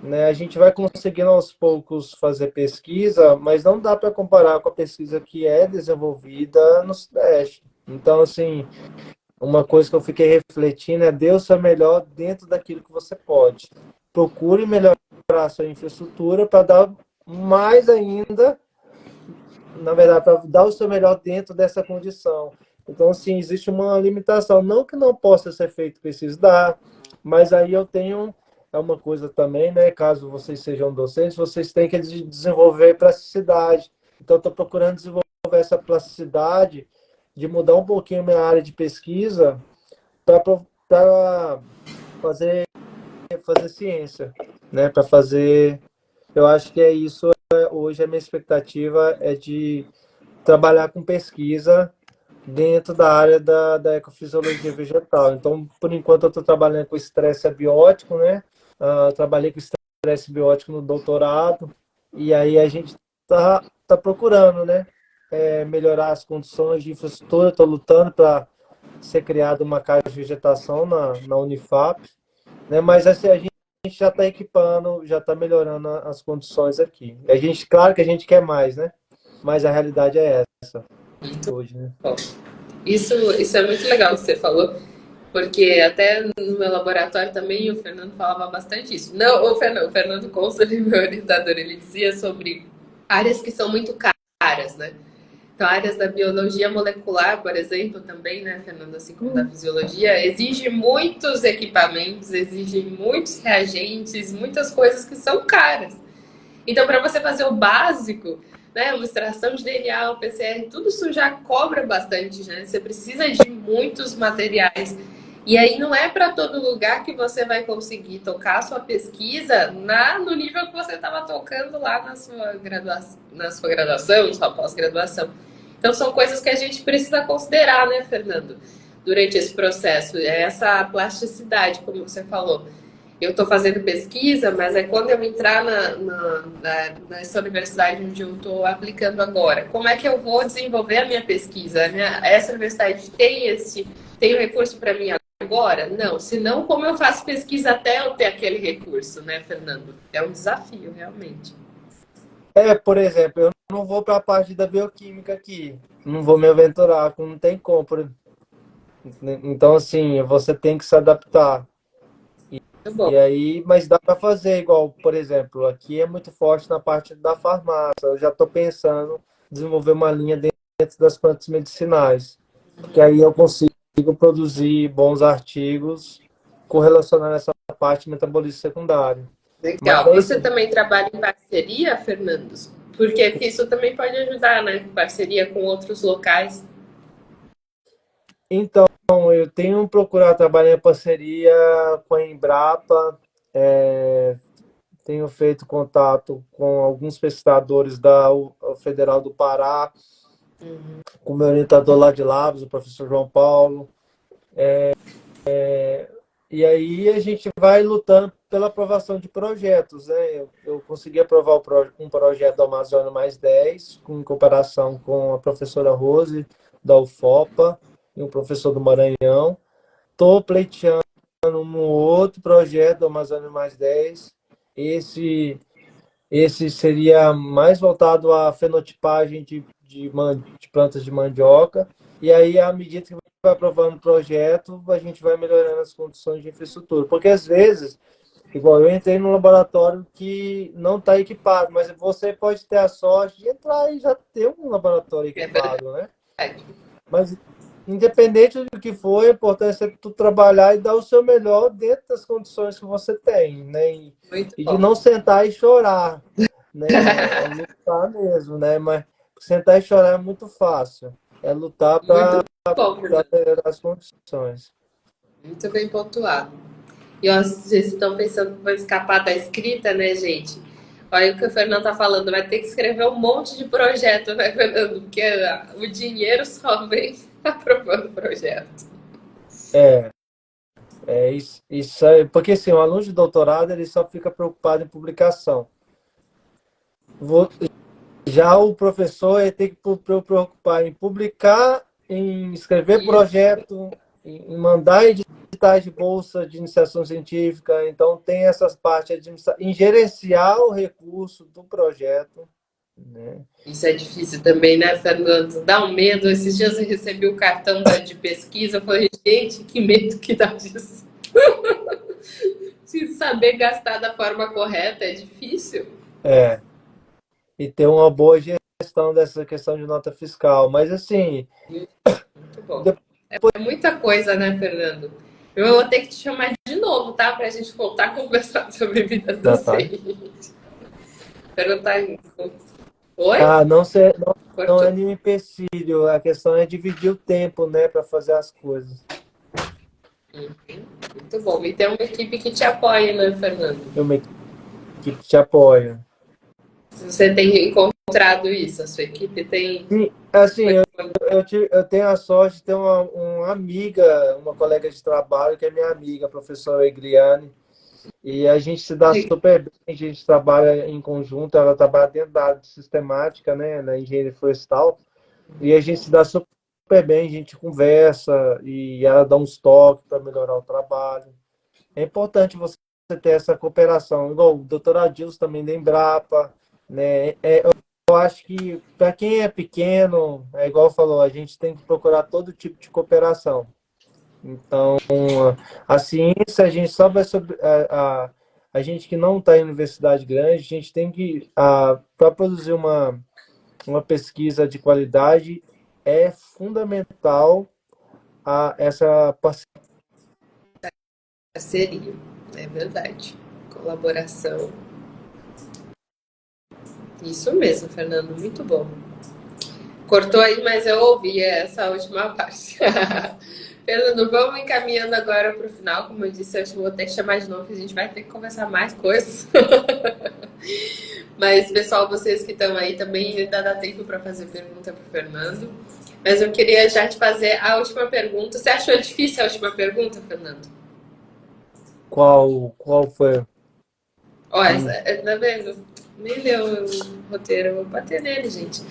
né, a gente vai conseguindo aos poucos fazer pesquisa, mas não dá para comparar com a pesquisa que é desenvolvida no Sudeste. Então, assim, uma coisa que eu fiquei refletindo é dê o seu melhor dentro daquilo que você pode. Procure melhorar a sua infraestrutura para dar mais ainda, na verdade, para dar o seu melhor dentro dessa condição. Então, assim, existe uma limitação. Não que não possa ser feito, precisa dar, mas aí eu tenho uma coisa também, né? Caso vocês sejam docentes, vocês têm que desenvolver plasticidade. Então, estou procurando desenvolver essa plasticidade de mudar um pouquinho a minha área de pesquisa para fazer ciência, né? Para fazer. Eu acho que é isso. Hoje a minha expectativa é de trabalhar com pesquisa dentro da área da ecofisiologia vegetal. Então, por enquanto, eu estou trabalhando com estresse abiótico, né? Trabalhei com estresse biótico no doutorado, e aí a gente tá procurando, né? Melhorar as condições de infraestrutura. Estou lutando para ser criada uma casa de vegetação na Unifap, né? Mas assim, a gente já está equipando, já está melhorando as condições aqui. A gente, claro que a gente quer mais, né? Mas a realidade é essa hoje, né? Bom, isso é muito legal que você falou, porque até no meu laboratório também o Fernando falava bastante isso. Não, o Fernando Consul, meu orientador, ele dizia sobre áreas que são muito caras, né? Então, áreas da biologia molecular, por exemplo, também, né, Fernando, assim como da fisiologia, exige muitos equipamentos, exige muitos reagentes, muitas coisas que são caras. Então, para você fazer o básico, né, uma extração de DNA, o PCR, tudo isso já cobra bastante, né? Você precisa de muitos materiais. E aí não é para todo lugar que você vai conseguir tocar a sua pesquisa no nível que você estava tocando lá na sua graduação, sua pós-graduação. Então são coisas que a gente precisa considerar, né, Fernando, durante esse processo. É essa plasticidade, como você falou. Eu estou fazendo pesquisa, mas é quando eu entrar nessa universidade onde eu estou aplicando agora, como é que eu vou desenvolver a minha pesquisa? Essa universidade tem o recurso para mim agora? Não. Senão, como eu faço pesquisa até eu ter aquele recurso, né, Fernando? É um desafio, realmente. Por exemplo, eu não vou para a parte da bioquímica aqui, não vou me aventurar, não tem como. Então, assim, você tem que se adaptar. Muito bom. E aí, mas dá para fazer igual, por exemplo, aqui é muito forte na parte da farmácia. Eu já estou pensando em desenvolver uma linha dentro das plantas medicinais, porque aí eu consigo produzir bons artigos correlacionando essa parte de metabolismo secundário. Legal. Mas Você também trabalha em parceria, Fernando? Porque isso também pode ajudar, né? Parceria com outros locais. então, eu tenho procurado trabalhar em parceria com a Embrapa, tenho feito contato com alguns pesquisadores da Federal do Pará, com o meu orientador lá de Lavras, o professor João Paulo. E aí a gente vai lutando pela aprovação de projetos, né? Eu consegui aprovar um projeto do Amazônia Mais 10, em comparação com a professora Rose, da UFOPA, e um professor do Maranhão. Estou pleiteando um outro projeto do Amazônia Mais 10. Esse seria mais voltado à fenotipagem de plantas de mandioca. E aí, à medida que vai aprovando o projeto, a gente vai melhorando as condições de infraestrutura. Porque, às vezes, igual eu entrei num laboratório que não está equipado, mas você pode ter a sorte de entrar e já ter um laboratório É verdade. equipado, né? Mas independente do que for, é importante você tu trabalhar e dar o seu melhor dentro das condições que você tem, né? Muito E de bom. não sentar e chorar, né? É lutar mesmo, né? Mas sentar e chorar é muito fácil. É lutar Muito para bom, Fernando. melhorar as condições. Muito bem pontuado. E ó, vocês estão pensando que vai escapar da escrita, né, gente? Olha o que o Fernando tá falando, vai ter que escrever um monte de projeto, né, Fernando? Porque o dinheiro só vem aprovando o projeto. É, isso aí, porque assim, o aluno de doutorado ele só fica preocupado em publicação. Vou- Já o professor ele tem que preocupar em publicar, em escrever Isso. projeto, em mandar editais de bolsa de iniciação científica. Então, tem essas partes em gerenciar o recurso do projeto, né? Isso é difícil também, né, Fernando? Dá um medo. Esses dias eu recebi o cartão de pesquisa. Eu falei, gente, que medo que dá disso. Se saber gastar da forma correta é difícil. É, e ter uma boa gestão dessa questão de nota fiscal. Mas, assim, Muito bom. depois É muita coisa, né, Fernando? Eu vou ter que te chamar de novo, tá? Pra gente voltar a conversar sobre vida da tarde. docente. Perguntar. Oi? Ah, não é Cortou. nenhum empecilho. A questão é dividir o tempo, né, para fazer as coisas. Uhum. Muito bom. E tem uma equipe que te apoia, né, Fernando? Tem uma equipe que te apoia. Você tem encontrado isso? A sua equipe tem. Sim, assim, eu tenho a sorte de ter uma amiga, uma colega de trabalho, que é minha amiga, a professora Egliane, e a gente se dá super bem, a gente trabalha em conjunto, ela trabalha dentro da área de sistemática, né, na engenharia florestal, e a gente se dá super bem, a gente conversa, e ela dá uns toques para melhorar o trabalho. É importante você ter essa cooperação, igual o doutor Adilson também da Embrapa, né, eu acho que para quem é pequeno, é igual falou, a gente tem que procurar todo tipo de cooperação. Então, a ciência, a gente só vai sobre a gente que não está em universidade grande, a gente tem que para produzir uma pesquisa de qualidade é fundamental essa parceria. Parceria. É verdade. Colaboração. Isso mesmo, Fernando. Muito bom. Cortou aí, mas eu ouvi essa última parte. Fernando, vamos encaminhando agora para o final. Como eu disse, eu acho que vou ter que chamar de novo, que a gente vai ter que conversar mais coisas. Mas, pessoal, vocês que estão aí também ainda dá tempo para fazer pergunta para o Fernando. Mas eu queria já te fazer a última pergunta. Você achou difícil a última pergunta, Fernando? Qual foi? Hum. Olha, tá vendo? Nem leu o roteiro, eu vou bater nele, gente.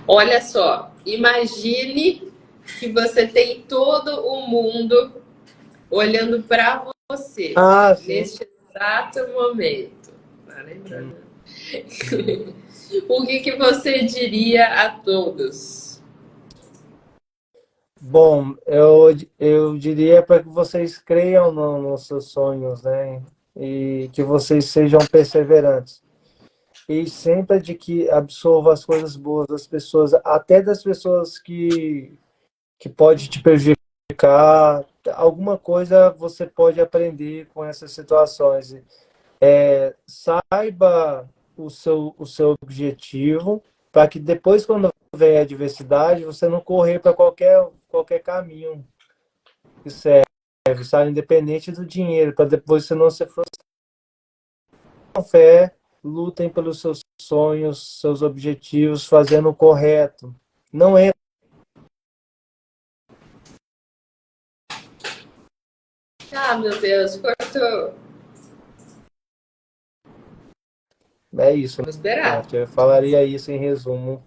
Olha só, imagine que você tem todo o mundo olhando para você Ah, sim. neste exato momento. Tá lembrando? Hum. O que que você diria a todos? Bom, eu diria para que vocês creiam nos seus sonhos, né? E que vocês sejam perseverantes. E sempre de que absorva as coisas boas das pessoas, até das pessoas que pode te prejudicar. Alguma coisa você pode aprender com essas situações. Saiba o seu objetivo, para que depois, quando vem a adversidade, você não correr para qualquer caminho que serve, sabe? Independente do dinheiro, para depois você não se frustrar. Com fé, lutem pelos seus sonhos, seus objetivos, fazendo o correto. Não é, Ah, meu Deus, cortou. é isso, Vamos né? esperar. Eu falaria isso em A resumo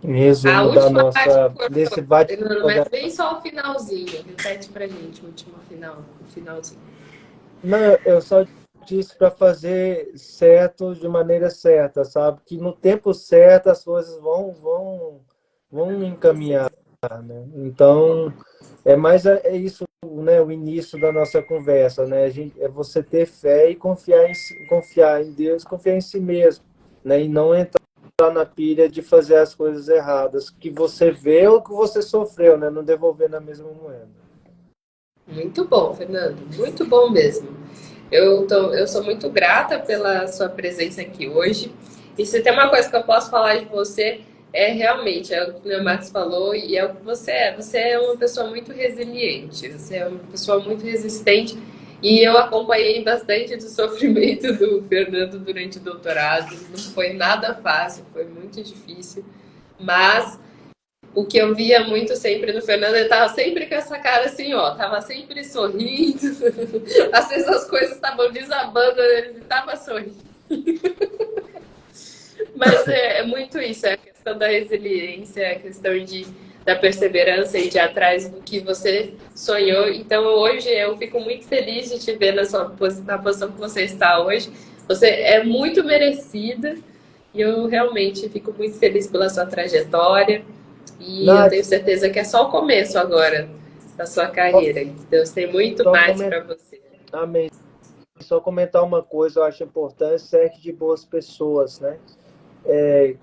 última parte que desse cortou, bate. Fernando, mas bem só o finalzinho. Repete pra gente o último final, o finalzinho. Não, eu só disse para fazer certo de maneira certa, sabe? Que no tempo certo as coisas vão encaminhar, né? Então, é isso, né? O início da nossa conversa, né? É você ter fé e confiar em Deus, confiar em si mesmo, né? E não entrar na pilha de fazer as coisas erradas, que você vê ou que você sofreu, né? Não devolver na mesma moeda. Muito bom, Fernando. Muito bom mesmo. Eu sou muito grata pela sua presença aqui hoje. E se tem uma coisa que eu posso falar de você, é realmente, é o que o meu Max falou e é o que você é. Você é uma pessoa muito resiliente, você é uma pessoa muito resistente. E eu acompanhei bastante do sofrimento do Fernando durante o doutorado. Não foi nada fácil, foi muito difícil. Mas o que eu via muito sempre no Fernando, ele tava sempre com essa cara assim, ó, tava sempre sorrindo. Às vezes as coisas estavam desabando, ele tava sorrindo. Mas é muito isso, é a questão da resiliência, é a questão da perseverança e de ir atrás do que você sonhou. Então hoje eu fico muito feliz de te ver na posição que você está hoje. Você é muito merecida e eu realmente fico muito feliz pela sua trajetória. E eu Nath, tenho certeza que é só o começo agora da sua carreira. Deus tem muito só mais para você. amém. Só comentar uma coisa, eu acho importante, cerque de boas pessoas, né?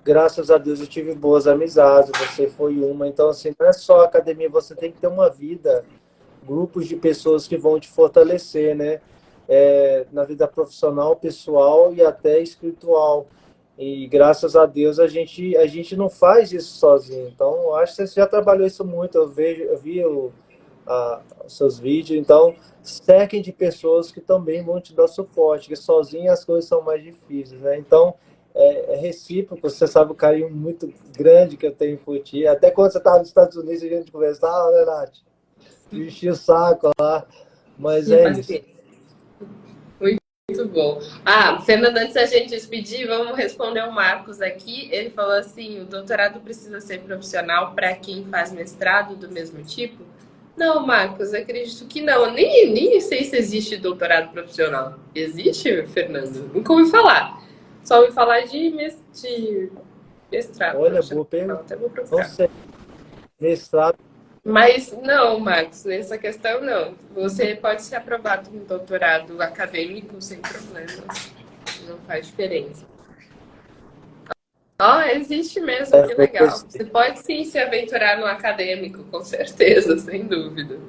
Graças a Deus eu tive boas amizades, você foi uma. Então, assim, não é só academia, você tem que ter uma vida, grupos de pessoas que vão te fortalecer, né? Na vida profissional, pessoal e até espiritual. E graças a Deus a gente não faz isso sozinho. Então, eu acho que você já trabalhou isso muito. Eu vi os seus vídeos. Então, cerquem de pessoas que também vão te dar suporte, que sozinho as coisas são mais difíceis, né? Então, é recíproco. Você sabe o carinho muito grande que eu tenho por ti. Até quando você estava nos Estados Unidos, a gente conversava, né, Nath? Enchia o saco lá. Mas Que é isso. paciência. Muito bom. Ah, Fernanda, antes da gente despedir, vamos responder o Marcos aqui. Ele falou assim: o doutorado precisa ser profissional para quem faz mestrado do mesmo tipo? Não, Marcos, acredito que não. Nem sei se existe doutorado profissional. Existe, Fernando? Nunca ouvi falar. Só ouvi falar de mestrado Olha, boa profissional. pergunta. Até vou Não procurar. sei. Mestrado. Mas não, Marcos, nessa questão não. Você pode ser aprovado no doutorado acadêmico sem problema. Não faz diferença. Ó, existe mesmo, que legal. Você pode sim se aventurar no acadêmico, com certeza, sem dúvida.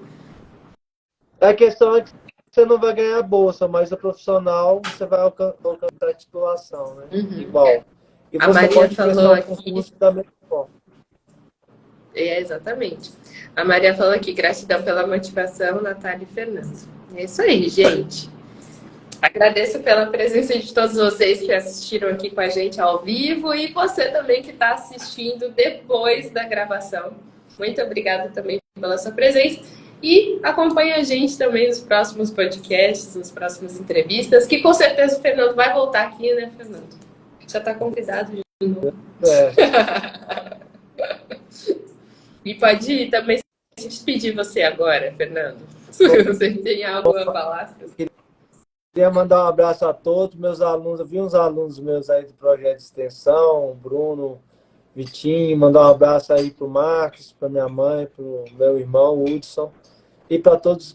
A questão é que você não vai ganhar bolsa, mas o profissional você vai alcançar a titulação, né? Igual. E A você Maria pode falou prestar o aqui. concurso da mesma forma. Exatamente. A Maria falou aqui, gratidão pela motivação, Natália e Fernando. É isso aí, gente. Agradeço pela presença de todos vocês que assistiram aqui com a gente ao vivo e você também que está assistindo depois da gravação. Muito obrigada também pela sua presença e acompanhe a gente também nos próximos podcasts, nas próximas entrevistas, que com certeza o Fernando vai voltar aqui, né, Fernando? Já está convidado de novo. E pode ir também se despedir você agora, Fernando. Você tem algo a falar? Queria mandar um abraço a todos meus alunos. Eu vi uns alunos meus aí do projeto de extensão, Bruno, Vitinho. Mandar um abraço aí para o Marcos, para minha mãe, para o meu irmão, Hudson. E para todos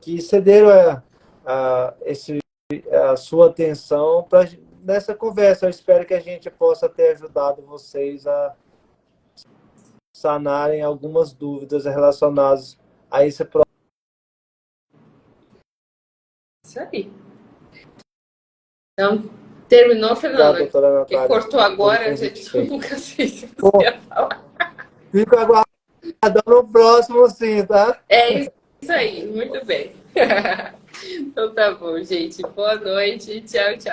que cederam a sua atenção nessa conversa. Eu espero que a gente possa ter ajudado vocês a sanarem algumas dúvidas relacionadas a esse processo. Isso aí. Então, terminou, Fernando? Doutora Porque Natália, cortou agora, gente, eu nunca sei se Bom, você ia falar. fico aguardando o próximo, sim, tá? É isso aí, muito bem. Então tá bom, gente. Boa noite. Tchau, tchau.